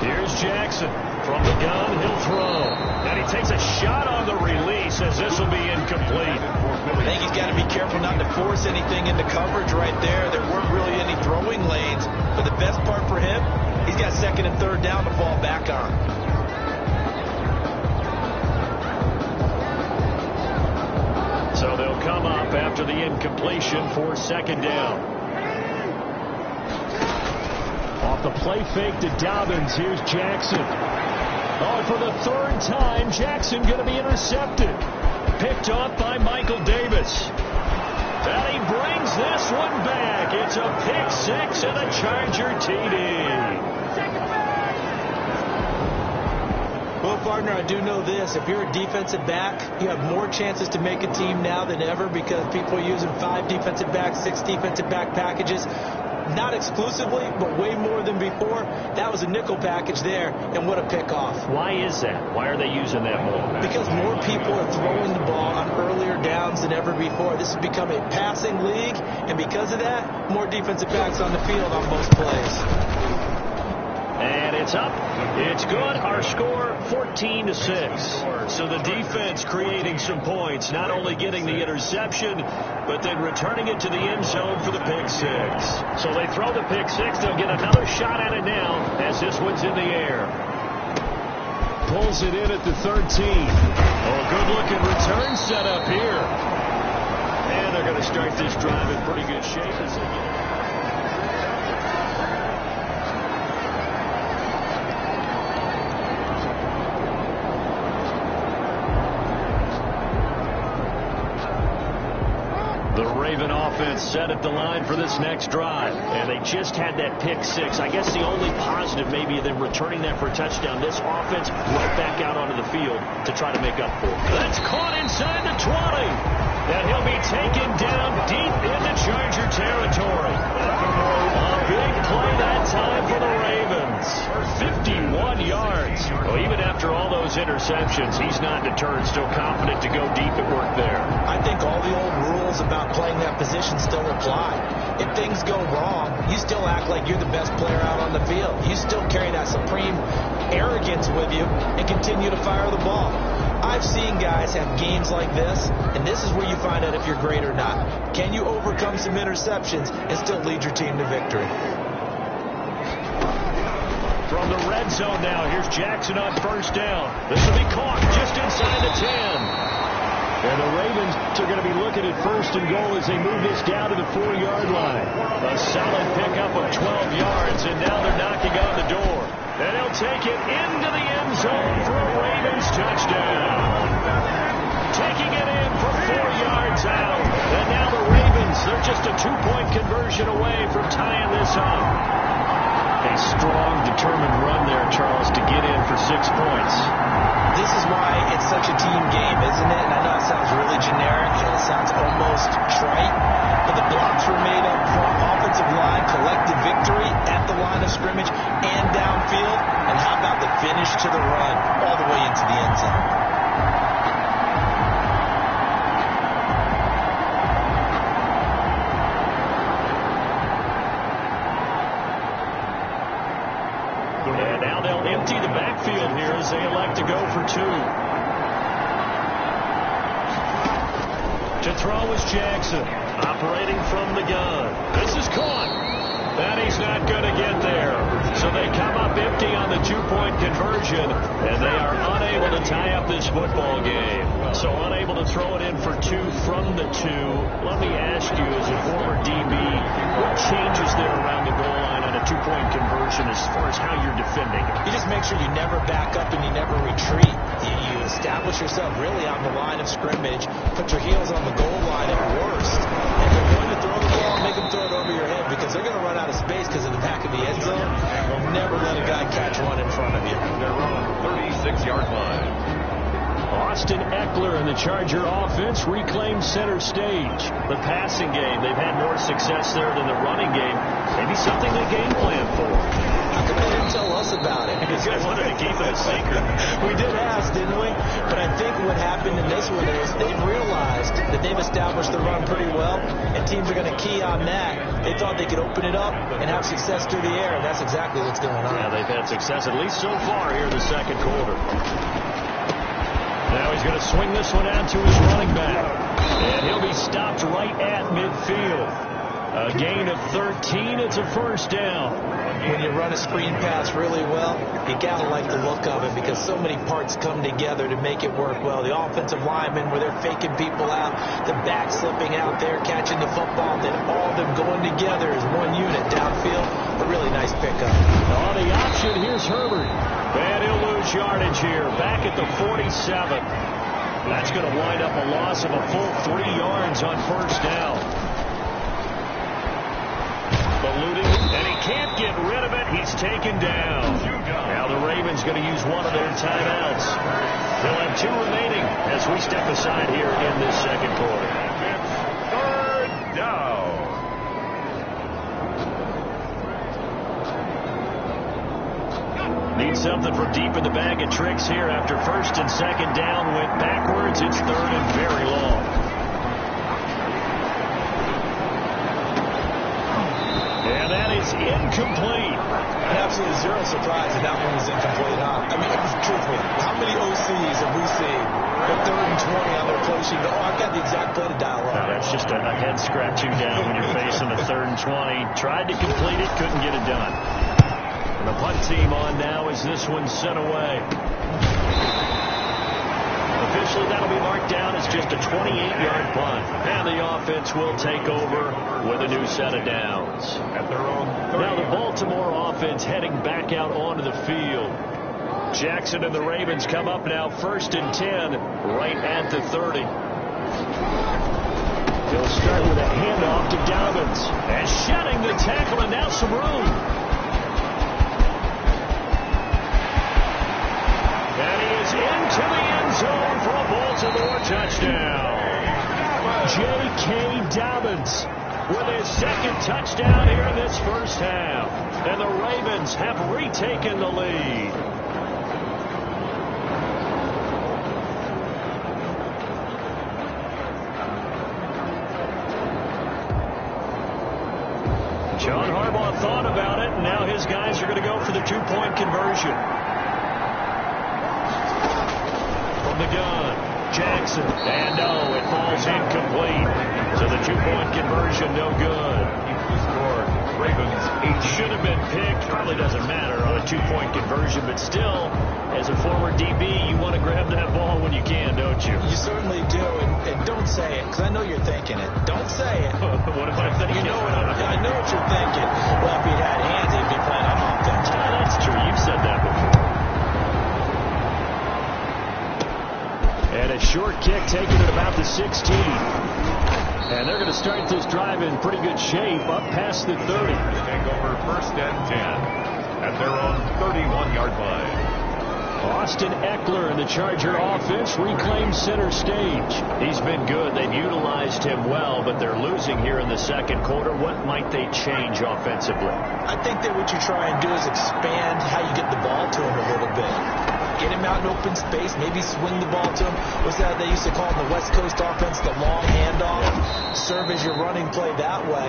Here's Jackson. From the gun, he'll throw. And he takes a shot on the release as this will be incomplete. I think he's got to be careful not to force anything into coverage right there. There weren't really any throwing lanes. But the best part for him, he's got 2nd and 3rd down to fall back on. So they'll come up after the incompletion for 2nd down. Off the play fake to Dobbins. Here's Jackson. Oh, for the 3rd time, Jackson going to be intercepted. Picked off by Michael Davis. And he brings this one back. It's a pick six and a Charger TD. Well, partner, I do know this. If you're a defensive back, you have more chances to make a team now than ever because people are using 5 defensive backs, 6 defensive back packages. Not exclusively, but way more than before. That was a nickel package there, and what a pickoff. Why is that? Why are they using that more? Because more people are throwing the ball on earlier downs than ever before. This has become a passing league, and because of that, more defensive backs on the field on most plays. And it's up. It's good. Our score, 14-6. So the defense creating some points, not only getting the interception, but then returning it to the end zone for the pick six. So they throw the pick six. They'll get another shot at it now as this one's in the air. Pulls it in at the 13. Oh, good-looking return set up here. And they're going to start this drive in pretty good shape as they get it. The Raven offense set at the line for this next drive. And they just had that pick six. I guess the only positive maybe of them returning that for a touchdown. This offense right back out onto the field to try to make up for it. That's caught inside the 20. And he'll be taken down deep into Charger territory. A big play that time for the Ravens. 51 yards. Well, even after all those interceptions, he's not deterred, still confident to go deep at work there. I think all the old rules about playing that position still apply. If things go wrong, you still act like you're the best player out on the field. You still carry that supreme arrogance with you and continue to fire the ball. I've seen guys have games like this, and this is where you find out if you're great or not. Can you overcome some interceptions and still lead your team to victory? From the red zone now, here's Jackson on first down. This will be caught just inside the 10. And the Ravens are going to be looking at first and goal as they move this down to the 4-yard line. A solid pickup of 12 yards, and now they're knocking on the door. And he'll take it into the end zone for a Ravens touchdown. Taking it in for 4 yards out. And now the Ravens, they're just a 2-point conversion away from tying this up. A strong, determined run there, Charles, to get in for 6 points. This is why it's such a team game, isn't it? And I know it sounds really generic and it sounds almost trite, but the blocks were made up front. Offensive line collected victory at the line of scrimmage and downfield. And how about the finish to the run all the way into the end zone? And now they'll empty the backfield here as they elect to go for 2. To throw is Jackson, operating from the gun. This is caught. And he's not going to get there. So they come up empty on the 2-point conversion, and they are unable to tie up this football game. So unable to throw it in for 2 from the 2. Let me ask you, as a former DB, what changes there around the goal line on a 2-point conversion as far as how you're defending? You just make sure you never back up and you never retreat. You establish yourself really on the line of scrimmage, put your heels on the goal line at worst. If they're going to throw the ball, make them throw it over your head because they're going to run out of space because of the back of the end zone. Never let a guy catch one in front of you. They're on the 36-yard line. Austin Eckler and the Charger offense reclaimed center stage. The passing game, they've had more success there than the running game. Maybe something they game plan for. How come they didn't tell us about it? Because they wanted to keep it a secret. We did ask, didn't we? But I think what happened in this one is they've realized that they've established the run pretty well, and teams are going to key on that. They thought they could open it up and have success through the air, and that's exactly what's going on. Yeah, they've had success, at least so far here in the second quarter. Now he's going to swing this one out to his running back. And he'll be stopped right at midfield. A gain of 13. It's a first down. When you run a screen pass really well, you got to like the look of it because so many parts come together to make it work well. The offensive linemen, where they're faking people out, the back slipping out there, catching the football, then all of them going together as one unit downfield. A really nice pickup. On the option, here's Herbert. And he'll lose yardage here, back at the 47. That's going to wind up a loss of a full 3 yards on first down. Eluding, and he can't get rid of it. He's taken down. Now the Ravens going to use one of their timeouts. They'll have 2 remaining as we step aside here in this second quarter. Third down. Need something from deep in the bag of tricks here after first and second down went backwards. It's third and very long. And that is incomplete. And absolutely zero surprise that that one was incomplete. I mean, truthfully, how many OCs have we seen at 3rd and 20 on their play sheet? Oh, I've got the exact play to dial up. That's just a head scratching down when you're facing a 3rd and 20. Tried to complete it, couldn't get it done. And the punt team on now as this one's sent away. Officially, that'll be marked down as just a 28-yard punt. And the offense will take over with a new set of downs. At their own 30. Now the Baltimore offense heading back out onto the field. Jackson and the Ravens come up now 1st and 10 right at the 30. They'll start with a handoff to Dobbins. And shedding the tackle, and now some room. And he is into the end zone for a Baltimore touchdown. J.K. Dobbins with his 2nd touchdown here in this first half. And the Ravens have retaken the lead. John Harbaugh thought about it, and now his guys are going to go for the 2-point conversion. From the gun, Jackson, and no, it falls incomplete. So the 2-point conversion, no good. Scored. Ravens 8. Should have been picked. Probably doesn't matter on a 2-point conversion, but still, as a former DB, you want to grab that ball when you can, don't you? You certainly do, and don't say it, because I know you're thinking it. Don't say it. What am I thinking? You know what I know what you're thinking. Well, if he'd had hands, he'd be playing on offense. That's true. You've said that before. And a short kick taken at about the 16. And they're going to start this drive in pretty good shape up past the 30. Take over 1st and 10 at their own 31-yard line. Austin Eckler and the Charger offense reclaims center stage. He's been good. They've utilized him well, but they're losing here in the second quarter. What might they change offensively? I think that what you try and do is expand how you get the ball to him a little bit. Get him out in open space, maybe swing the ball to him. What's that they used to call in the West Coast offense, the long handoff? Serve as your running play that way,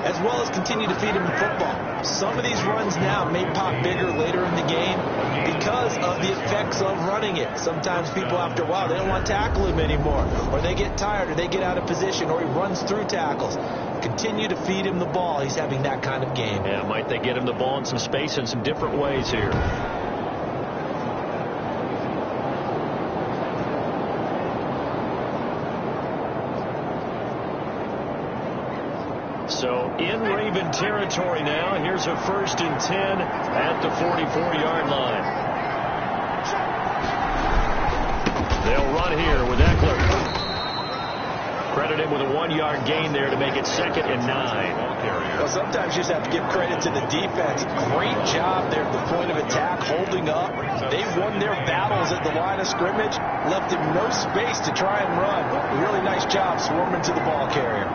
as well as continue to feed him the football. Some of these runs now may pop bigger later in the game because of the effects of running it. Sometimes people, after a while, they don't want to tackle him anymore, or they get tired, or they get out of position, or he runs through tackles. Continue to feed him the ball. He's having that kind of game. Yeah, might they get him the ball in some space in some different ways here? So in Raven territory now. Here's a 1st and 10 at the 44-yard line. They'll run here with Eckler. Credit him with a 1-yard gain there to make it 2nd and 9. Well, sometimes you just have to give credit to the defense. Great job there at the point of attack, holding up. They've won their battles at the line of scrimmage, left him no space to try and run. Really nice job swarming to the ball carrier.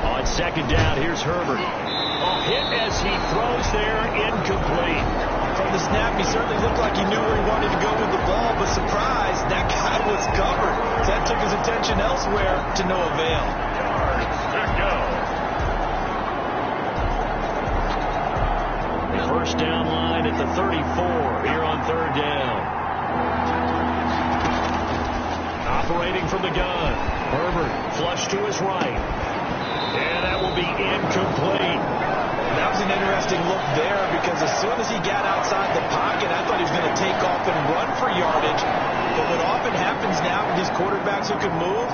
On 2nd down, here's Herbert. A hit as he throws there, incomplete. From the snap, he certainly looked like he knew where he wanted to go with the ball, but surprise, that guy was covered. So that took his attention elsewhere to no avail. The 1st down line at the 34 here on 3rd down. Operating from the gun. Herbert flush to his right. And that will be incomplete. That was an interesting look there because as soon as he got outside the pocket, I thought he was going to take off and run for yardage. But what often happens now with these quarterbacks who can move,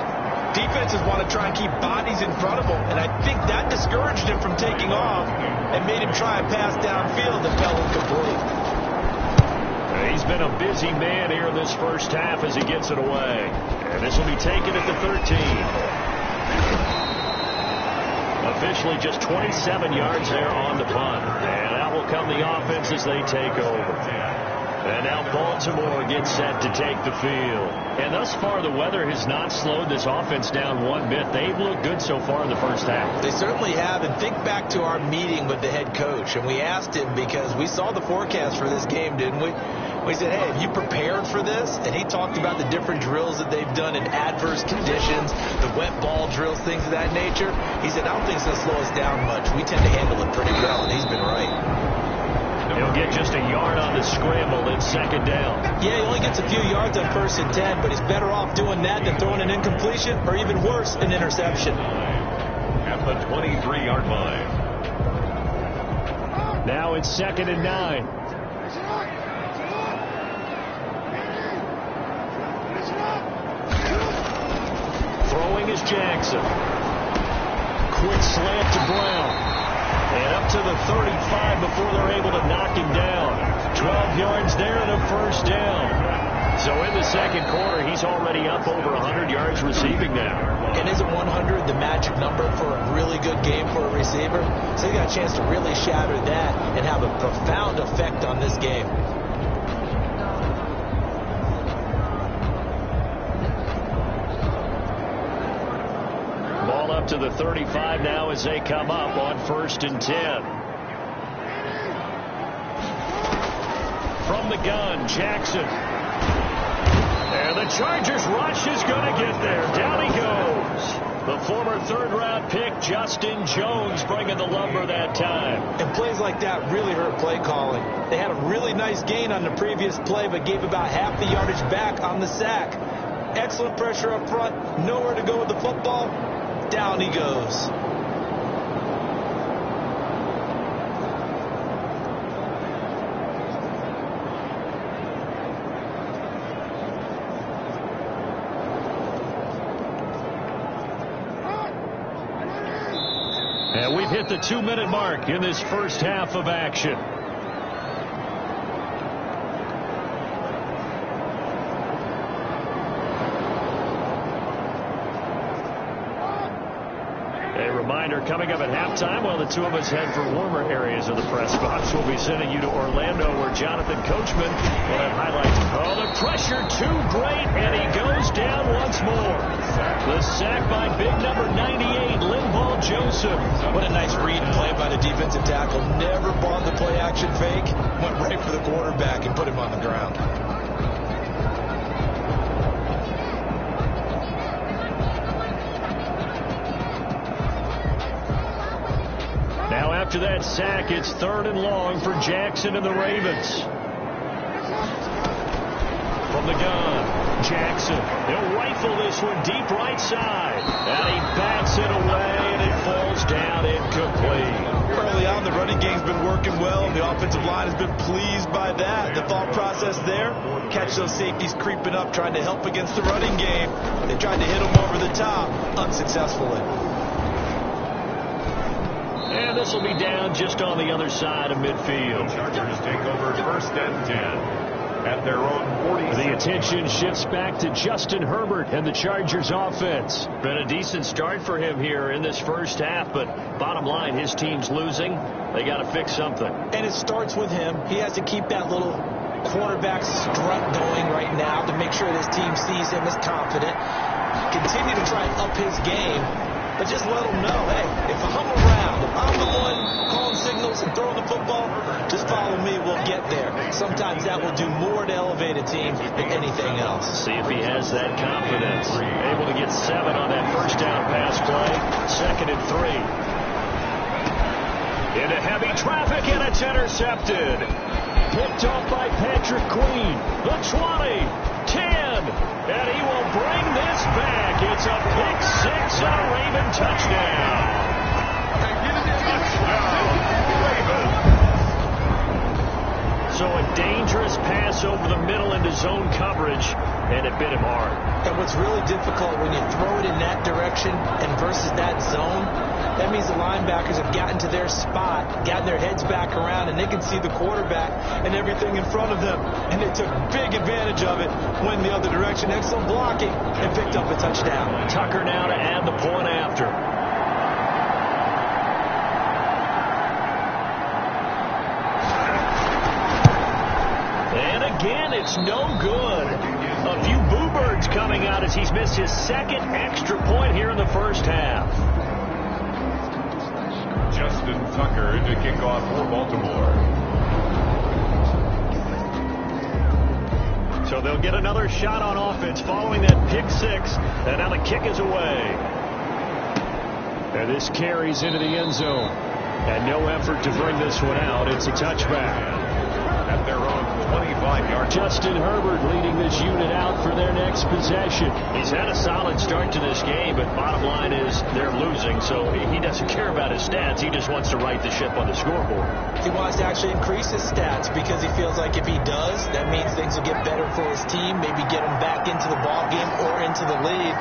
defenses want to try and keep bodies in front of them. And I think that discouraged him from taking off and made him try a pass downfield that fell incomplete. He's been a busy man here in this first half as he gets it away. And this will be taken at the 13. Officially just 27 yards there on the punt. And out will come the offense as they take over. And now Baltimore gets set to take the field. And thus far, the weather has not slowed this offense down one bit. They've looked good so far in the first half. They certainly have. And think back to our meeting with the head coach. And we asked him, because we saw the forecast for this game, didn't we? We said, hey, have you prepared for this? And he talked about the different drills that they've done in adverse conditions, the wet ball drills, things of that nature. He said, I don't think it's going to slow us down much. We tend to handle it pretty well, and he's been right. He'll get just a yard on the scramble in second down. Yeah, he only gets a few yards on 1st and 10, but he's better off doing that than throwing an incompletion, or even worse, an interception. At the 23-yard line. Now it's 2nd and 9. Throwing is Jackson. Quick slant to Brown. And up to the 35 before they're able to knock him down. 12 yards there and a first down. So in the second quarter, he's already up over 100 yards receiving now. And isn't 100 the magic number for a really good game for a receiver? So he got a chance to really shatter that and have a profound effect on this game. Ball up to the 35 now as they come up on 1st and 10. From the gun, Jackson. And the Chargers rush is going to get there. Down he goes. The former third-round pick, Justin Jones, bringing the lumber that time. And plays like that really hurt play calling. They had a really nice gain on the previous play, but gave about half the yardage back on the sack. Excellent pressure up front. Nowhere to go with the football. Down he goes. And we've hit the 2-minute mark in this first half of action. Reminder, coming up at halftime, while the two of us head for warmer areas of the press box, we'll be sending you to Orlando, where Jonathan Coachman will have highlights. Oh, the pressure too great, and he goes down once more. The sack by big number 98, Linval Joce. What a nice read and play by the defensive tackle. Never bought the play-action fake. Went right for the quarterback and put him on the ground. After that sack, it's 3rd and long for Jackson and the Ravens. From the gun, Jackson. He'll rifle this one deep right side. And he bats it away, and it falls down incomplete. Early on, the running game's been working well, and the offensive line has been pleased by that. The thought process there, catch those safeties creeping up, trying to help against the running game. They tried to hit them over the top, unsuccessfully. And this will be down just on the other side of midfield. Chargers take over 1st and 10 at their own 40. The attention shifts back to Justin Herbert and the Chargers offense. Been a decent start for him here in this first half, but bottom line, his team's losing. They got to fix something. And it starts with him. He has to keep that little quarterback strut going right now to make sure his team sees him as confident. Continue to try and up his game, but just let him know, hey, if I'm around, if I'm the one calling signals and throwing the football, just follow me, we'll get there. Sometimes that will do more to elevate a team than anything else. See if he has that confidence. Able to get 7 on that first down pass play. 2nd and 3. Into heavy traffic, and it's intercepted. Picked off by Patrick Queen. The 20, 10, and he will bring this back. It's a pick 6 and a Raven touchdown. So a dangerous pass over the middle into zone coverage. and it bit him hard. And what's really difficult when you throw it in that direction and versus that zone, that means the linebackers have gotten to their spot, gotten their heads back around, and they can see the quarterback and everything in front of them. And they took big advantage of it, went the other direction, excellent blocking, and picked up a touchdown. Tucker now to add the point after. And again, it's no good. A few boo birds coming out as he's missed his second extra point here in the first half. Justin Tucker to kick off for Baltimore. So they'll get another shot on offense following that pick six. And now the kick is away. And this carries into the end zone. And no effort to bring this one out. It's a touchback. At their own 25-yard. Justin Herbert leading this unit out for their next possession. He's had a solid start to this game, but bottom line is they're losing, so he doesn't care about his stats. He just wants to right the ship on the scoreboard. He wants to actually increase his stats because he feels like if he does, that means things will get better for his team, maybe get him back into the ball game or into the lead.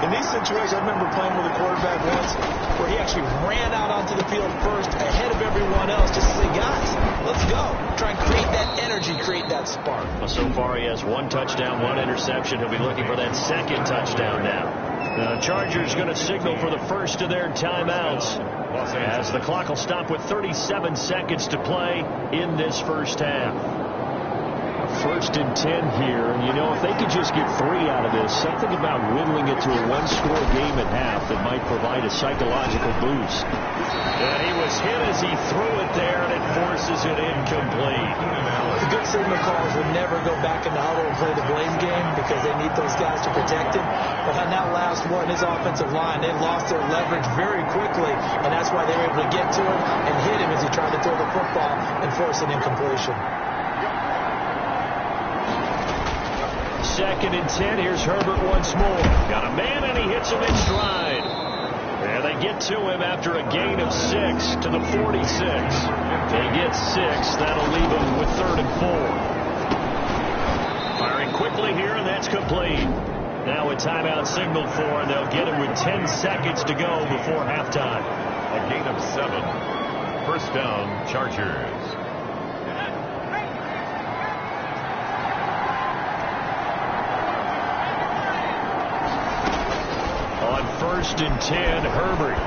In these situations, I remember playing with a quarterback once where he actually ran out onto the field first ahead of everyone else just to say, guys, let's go. Try and create that energy, create that spark. Well, so far he has one touchdown, one interception. He'll be looking for that second touchdown now. The Chargers going to signal for the first of their timeouts as the clock will stop with 37 seconds to play in this first half. First and 10 here, and you know, if they could just get 3 out of this, something about whittling it to a one-score game at half that might provide a psychological boost. And he was hit as he threw it there, and it forces it incomplete. The good signal callers would never go back in the huddle and play the blame game because they need those guys to protect him. But on that last one, his offensive line, they lost their leverage very quickly, and that's why they were able to get to him and hit him as he tried to throw the football and force an incompletion. Second and 10. Here's Herbert once more. Got a man, and he hits him in stride. And they get to him after a gain of 6 to the 46. They get 6. That'll leave him with 3rd and 4. Firing quickly here, and that's complete. Now a timeout signaled for, and they'll get him with 10 seconds to go before halftime. A gain of 7. First down, Chargers. First and 10, Herbert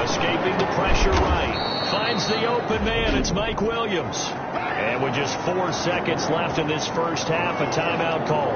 escaping the pressure right. Finds the open man. It's Mike Williams. And with just 4 seconds left in this first half, a timeout call.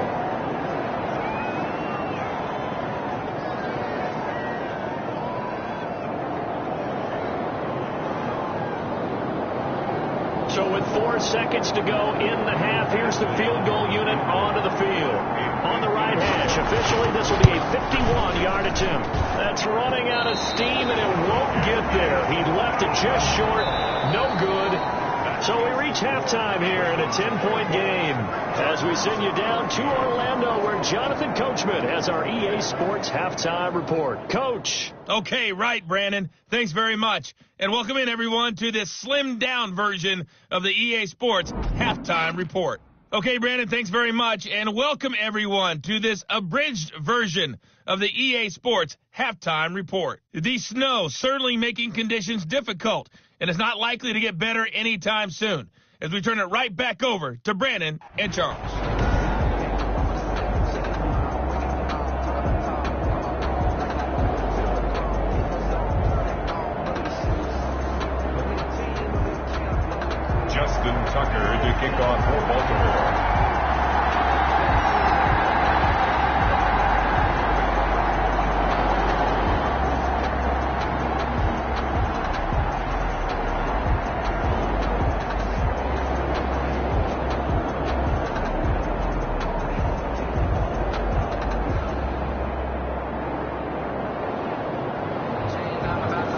So with 4 seconds to go in the half, here's the field goal unit onto the field. On the right hash, officially this will be a 51-yard attempt. That's running out of steam, and it won't get there. He left it just short. No good. So we reach halftime here in a 10-point game as we send you down to Orlando where Jonathan Coachman has our EA Sports Halftime Report. Coach. Okay, right, Brandon. Thanks very much. And welcome in, everyone, to this slimmed-down version of the EA Sports Halftime Report. Okay, Brandon, thanks very much. And welcome, everyone, to this abridged version of the EA Sports Halftime Report. The snow certainly making conditions difficult, and it's not likely to get better anytime soon, as we turn it right back over to Brandon and Charles. Justin Tucker to kick off for Baltimore.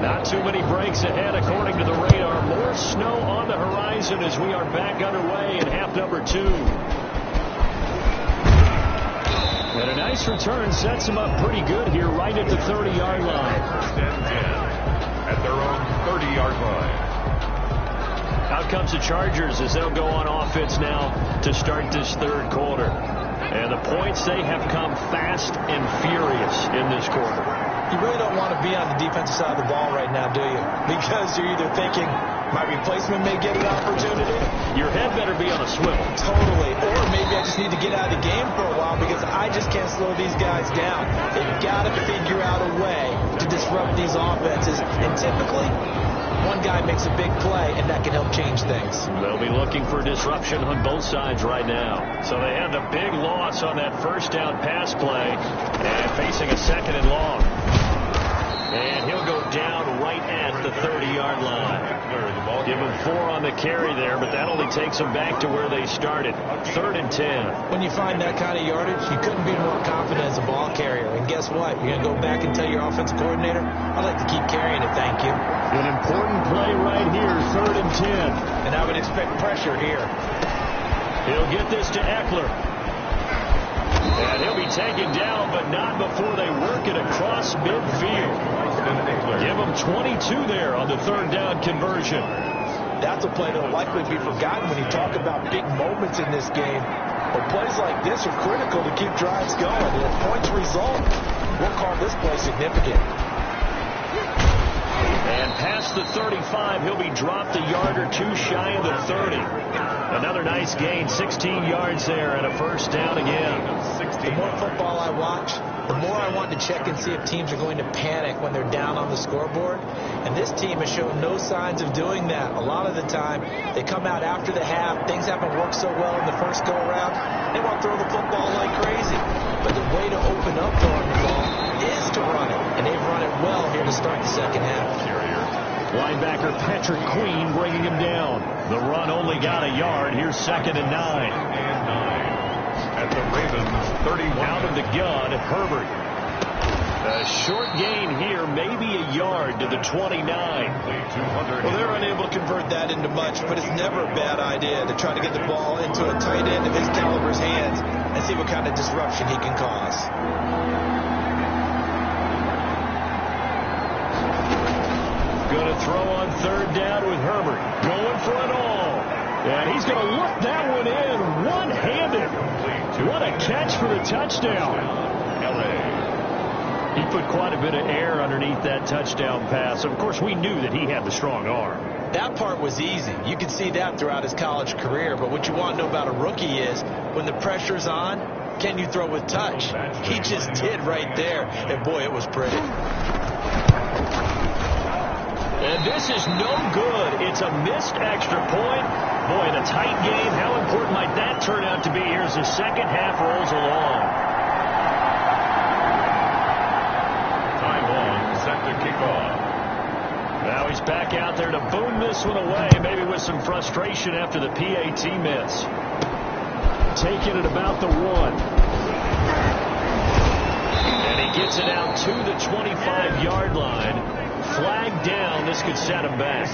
Not too many breaks ahead according to the radar. More snow on the horizon as we are back underway in half number 2. And a nice return sets them up pretty good here right at the 30-yard line. First and 10 at their own 30-yard line. Out comes the Chargers as they'll go on offense now to start this third quarter. And the points, they have come fast and furious in this quarter. You really don't want to be on the defensive side of the ball right now, do you? Because you're either thinking, my replacement may get an opportunity. Your head better be on a swivel. Totally. Or maybe I just need to get out of the game for a while because I just can't slow these guys down. They've got to figure out a way to disrupt these offenses. And typically, one guy makes a big play, and that can help change things. They'll be looking for disruption on both sides right now. So they had the big loss on that first down pass play and facing a second and long. And he'll go down right at the 30-yard line. Give him 4 on the carry there, but that only takes them back to where they started. 3rd and 10. When you find that kind of yardage, you couldn't be more confident as a ball carrier. And guess what? You're going to go back and tell your offensive coordinator, I'd like to keep carrying it, thank you. An important play right here, 3rd and 10. And I would expect pressure here. He'll get this to Eckler. And he'll be taken down, but not before they work it across midfield. Give him 22 there on the 3rd down conversion. That's a play that will likely be forgotten when you talk about big moments in this game. But plays like this are critical to keep drives going. And if points result, we'll call this play significant. And past the 35, he'll be dropped a yard or two shy of the 30. Another nice gain, 16 yards there and a first down again. The more football I watch, the more I want to check and see if teams are going to panic when they're down on the scoreboard. And this team has shown no signs of doing that. A lot of the time, they come out after the half. Things haven't worked so well in the first go-around. They want to throw the football like crazy. But the way to open up throwing the ball is to run it. And they've run it well here to start the second half. Linebacker Patrick Queen bringing him down. The run only got a yard. Here's 2nd and 9. At the Ravens 31. Out of the gun, Herbert. A short gain here, maybe a yard to the 29. Well, they're unable to convert that into much, but it's never a bad idea to try to get the ball into a tight end of his caliber's hands and see what kind of disruption he can cause. Going to throw on 3rd down with Herbert. Going for it all. And he's going to look that one in one-handed. What a catch for the touchdown. He put quite a bit of air underneath that touchdown pass. Of course, we knew that he had the strong arm. That part was easy. You could see that throughout his college career. But what you want to know about a rookie is when the pressure's on, can you throw with touch? He just did right there. And, boy, it was pretty. And this is no good. It's a missed extra point. Boy, in a tight game, how important might that turn out to be here as the second half rolls along? Time on, set to kick off. Now he's back out there to boom this one away, maybe with some frustration after the PAT miss. Taking it about the 1. And he gets it out to the 25-yard line. Flag down. This could set him back.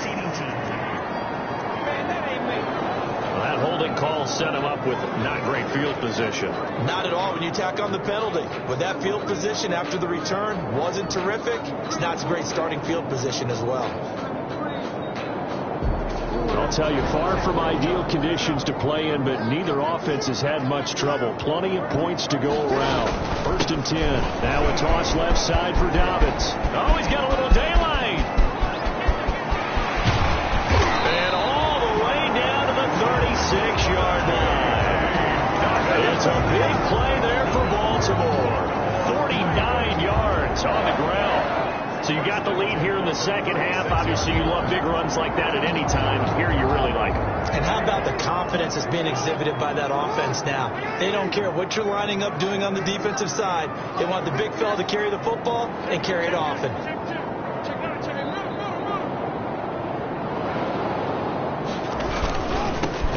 Well, that holding call set him up with not great field position. Not at all when you tack on the penalty. But that field position after the return wasn't terrific. It's not a great starting field position as well. I'll tell you, far from ideal conditions to play in, but neither offense has had much trouble. Plenty of points to go around. 1st and 10. Now a toss left side for Dobbins. Oh, he's got a little daylight. And all the way down to the 36-yard line. It's a big play there for Baltimore. 49 yards on the ground. So you got the lead here in the second half. Obviously, you love big runs like that at any time. Here, you really like them. And how about the confidence that's being exhibited by that offense now? They don't care what you're lining up doing on the defensive side. They want the big fella to carry the football and carry it often.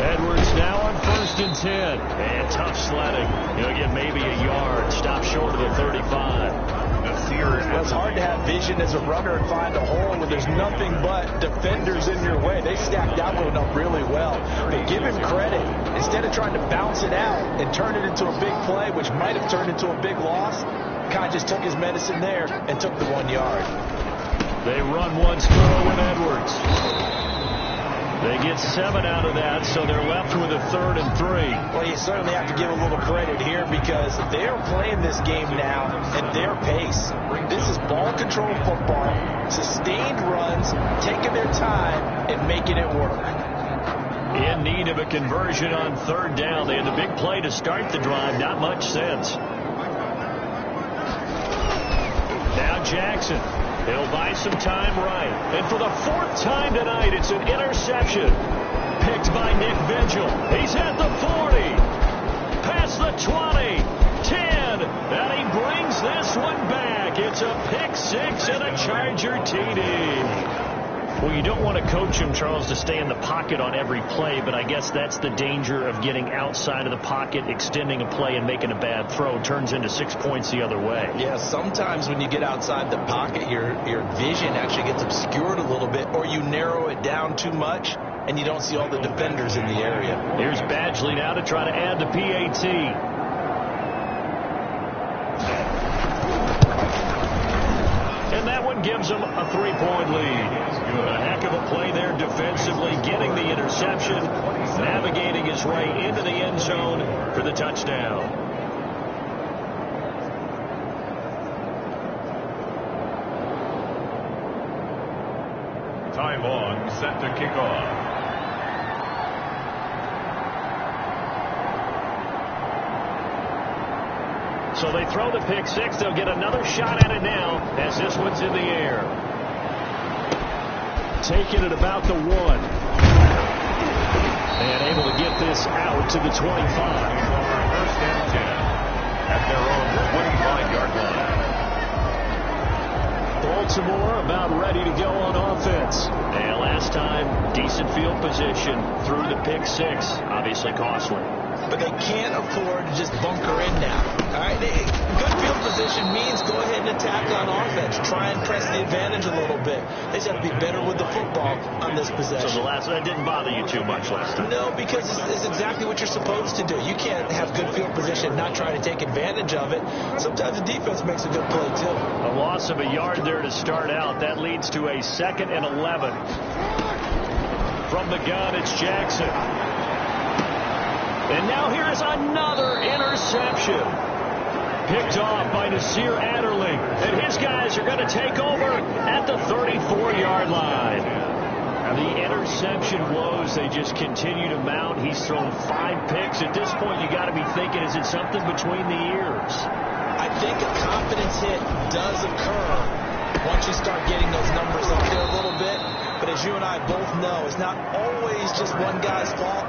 Edwards now on 1st and 10. And tough sledding. He'll get maybe a yard. Stop short of the 35. Well, it's hard to have vision as a runner and find a hole when there's nothing but defenders in your way. They stacked that one up really well. But give him credit. Instead of trying to bounce it out and turn it into a big play, which might have turned into a big loss, kind of just took his medicine there and took the 1 yard. They run once through with Edwards. They get 7 out of that, so they're left with a 3rd and 3. Well, you certainly have to give a little credit here because they're playing this game now at their pace. This is ball control football, sustained runs, taking their time and making it work. In need of a conversion on 3rd down. They had the big play to start the drive. Not much sense. Now Jackson. He'll buy some time right. And for the 4th time tonight, it's an interception. Picked by Nick Vigil. He's at the 40. Past the 20. 10. And he brings this one back. It's a pick 6 and a Charger TD. Well, you don't want to coach him, Charles, to stay in the pocket on every play, but I guess that's the danger of getting outside of the pocket, extending a play, and making a bad throw. Turns into 6 points the other way. Yeah, sometimes when you get outside the pocket, your vision actually gets obscured a little bit, or you narrow it down too much, and you don't see all the defenders in the area. Here's Badgley now to try to add the PAT. And that one gives them a 3-point lead. A heck of a play there defensively, getting the interception, navigating his way into the end zone for the touchdown. Time on, set to kick off. So they throw the pick 6. They'll get another shot at it now as this one's in the air. Taking it about the 1. And able to get this out to the 25. First and 10 at their own 25-yard line. Baltimore about ready to go on offense. And last time, decent field position through the pick 6. Obviously costly. But they can't afford to just bunker in now. All right, good field position means go ahead and attack on offense. Try and press the advantage a little bit. They just have to be better with the football on this possession. So that didn't bother you too much last time? No, because it's exactly what you're supposed to do. You can't have good field position and not try to take advantage of it. Sometimes the defense makes a good play, too. A loss of a yard there to start out. That leads to a 2nd and 11. From the gun, it's Jackson. And now here is another interception. Picked off by Nasir Adderley. And his guys are going to take over at the 34-yard line. The interception woes, they just continue to mount. He's thrown 5 picks. At this point, you got to be thinking, is it something between the ears? I think a confidence hit does occur once you start getting those numbers up there a little bit. But as you and I both know, it's not always just one guy's fault.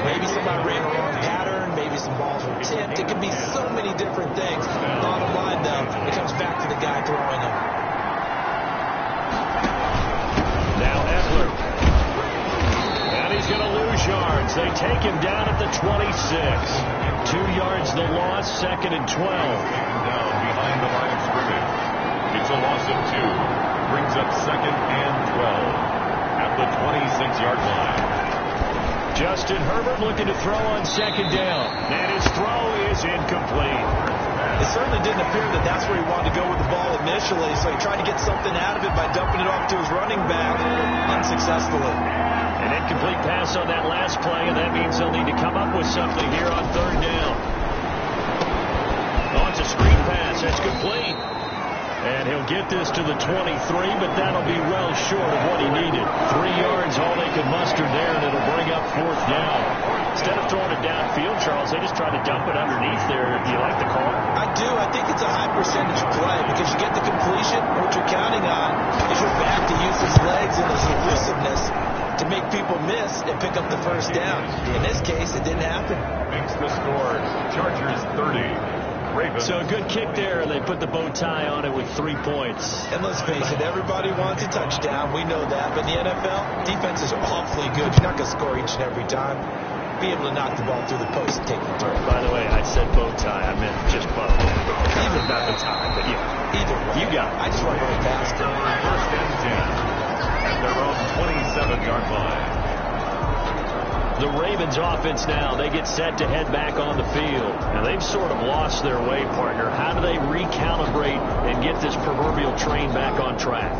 Maybe somebody ran a wrong pattern. Maybe some balls were tipped. It could be so many different things. Bottom line, though, it comes back to the guy throwing them. Now Eckler. And he's going to lose yards. They take him down at the 26. 2 yards the loss, 2nd and 12. Down behind the line of scrimmage. It's a loss of 2. Brings up 2nd and 12 at the 26-yard line. Justin Herbert looking to throw on 2nd down. And his throw is incomplete. It certainly didn't appear that that's where he wanted to go with the ball initially, so he tried to get something out of it by dumping it off to his running back unsuccessfully. An incomplete pass on that last play, and that means they'll need to come up with something here on 3rd down. Oh, it's a screen pass. That's complete. And he'll get this to the 23, but that'll be well short of what he needed. 3 yards, all they could muster there, and it'll bring up 4th down. Instead of throwing it downfield, Charles, they just try to dump it underneath there. Do you like the call? I do. I think it's a high percentage play because you get the completion. What you're counting on is your back to use his legs and his elusiveness to make people miss and pick up the 1st down. In this case, it didn't happen. Makes the score Chargers 30. So a good kick there, and they put the bow tie on it with 3 points. And let's face it, everybody wants a touchdown. We know that. But in the NFL, defenses are awfully good. You're not going to score each and every time. Be able to knock the ball through the post and take the turn. By the way, I said bow tie. I meant just bow. Even not the tie, but yeah. Either way. You got it. I just want to go past it. First and 10 at their own 27-yard line. The Ravens offense now, they get set to head back on the field. Now, they've sort of lost their way, partner. How do they recalibrate and get this proverbial train back on track?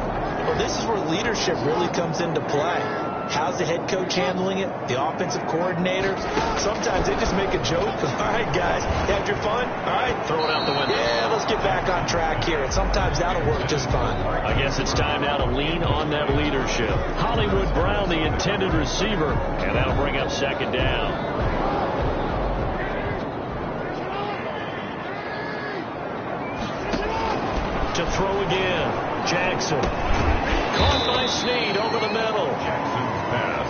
Well, this is where leadership really comes into play. How's the head coach handling it? The offensive coordinator? Sometimes they just make a joke. All right, guys, you had your fun? All right. Throw it out the window. Yeah, let's get back on track here. And sometimes that'll work just fine. I guess it's time now to lean on that leadership. Hollywood Brown, the intended receiver, and that'll bring up second down. To throw again, Jackson. Caught by Snead over the middle. Jackson's pass.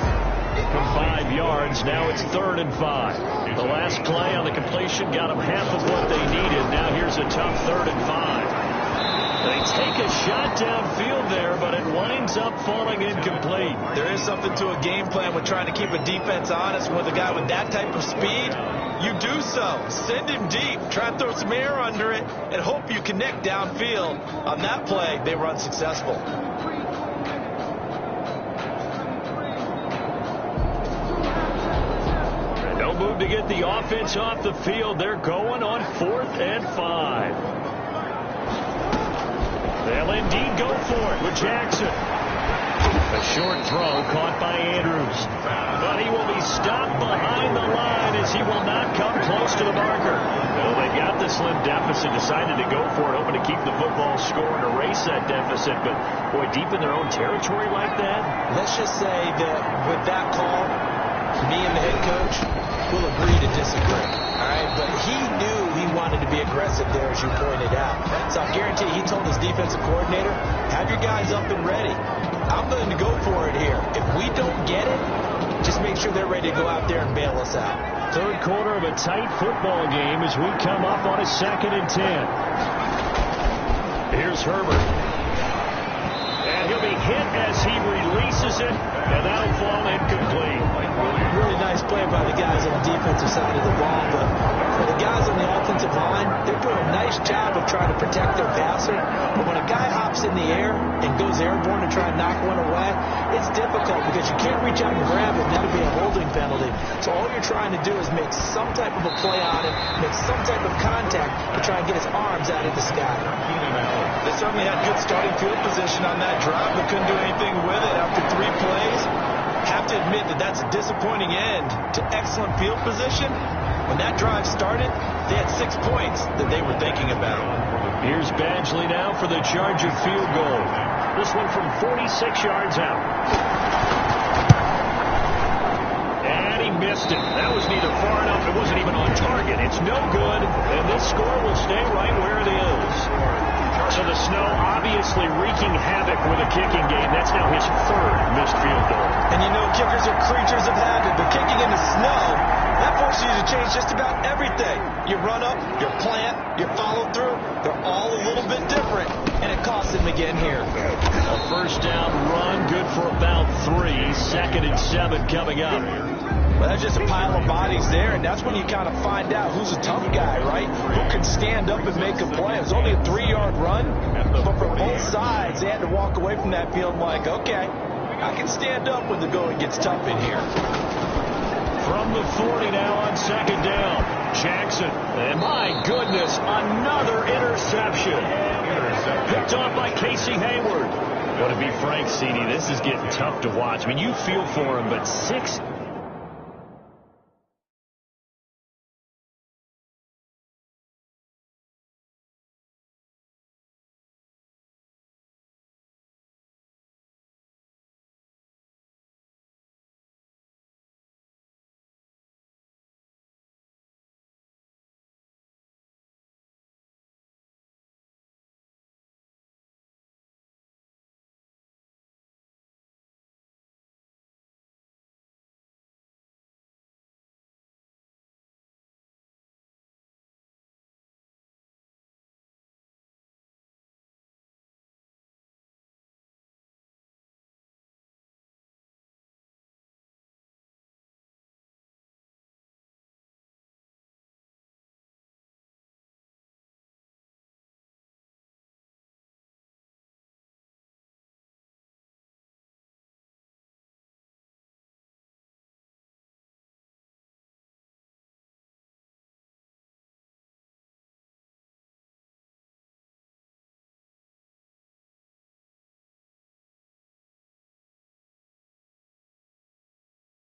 For 5 yards, now it's 3rd and 5. The last play on the completion got them half of what they needed. Now here's a tough 3rd and 5. They take a shot downfield there, but it winds up falling incomplete. There is something to a game plan with trying to keep a defense honest with a guy with that type of speed. You do so. Send him deep. Try and throw some air under it and hope you connect downfield. On that play, they were unsuccessful. No move to get the offense off the field. They're going on 4th and 5. They'll indeed go for it with Jackson. A short throw caught by Andrews. But he will be stopped behind the line as he will not come close to the marker. Well, they got the slim deficit, decided to go for it, hoping to keep the football score and erase that deficit. But, boy, deep in their own territory like that? Let's just say that with that call, me and the head coach will agree to disagree. All right, but he knew he wanted to be aggressive there, as you pointed out. So I guarantee he told his defensive coordinator, have your guys up and ready. I'm going to go for it here. If we don't get it, just make sure they're ready to go out there and bail us out. 3rd quarter of a tight football game as we come up on a 2nd and 10. Here's Herbert. And he'll be hit as he releases it, and that'll fall incomplete. Really nice play by the guys on the defensive side of the ball, but for the guys on the offensive line, they're doing a nice job of trying to protect their passer. But when a guy hops in the air and goes airborne to try and knock one away, it's difficult because you can't reach out and grab it, and that'll be a holding penalty. So all you're trying to do is make some type of a play on it, make some type of contact to try and get his arms out of the sky. They certainly had good starting field position on that drive, but couldn't do anything with it after 3 plays. Have to admit that that's a disappointing end to excellent field position. When that drive started, they had 6 points that they were thinking about. Here's Badgley now for the Charger field goal. This one from 46 yards out. And he missed it. That was neither far enough. It wasn't even on target. It's no good, and this score will stay right where it is. So the snow obviously wreaking havoc with a kicking game. That's now his 3rd missed field goal. And you know kickers are creatures of habit, but kicking in the snow, that forces you to change just about everything. Your run up, your plant, your follow through, they're all a little bit different, and it costs him again here. A 1st down run, good for about 3. 2nd and 7 coming up. Well, that's just a pile of bodies there, and that's when you kind of find out who's a tough guy, right? Who can stand up and make a play. It was only a 3-yard run, but for both sides, they had to walk away from that field like, okay, I can stand up when the going gets tough in here. From the 40 now on 2nd down, Jackson. And my goodness, another interception. Picked off by Casey Hayward. Well, to be frank, CD, this is getting tough to watch. I mean, you feel for him, but 6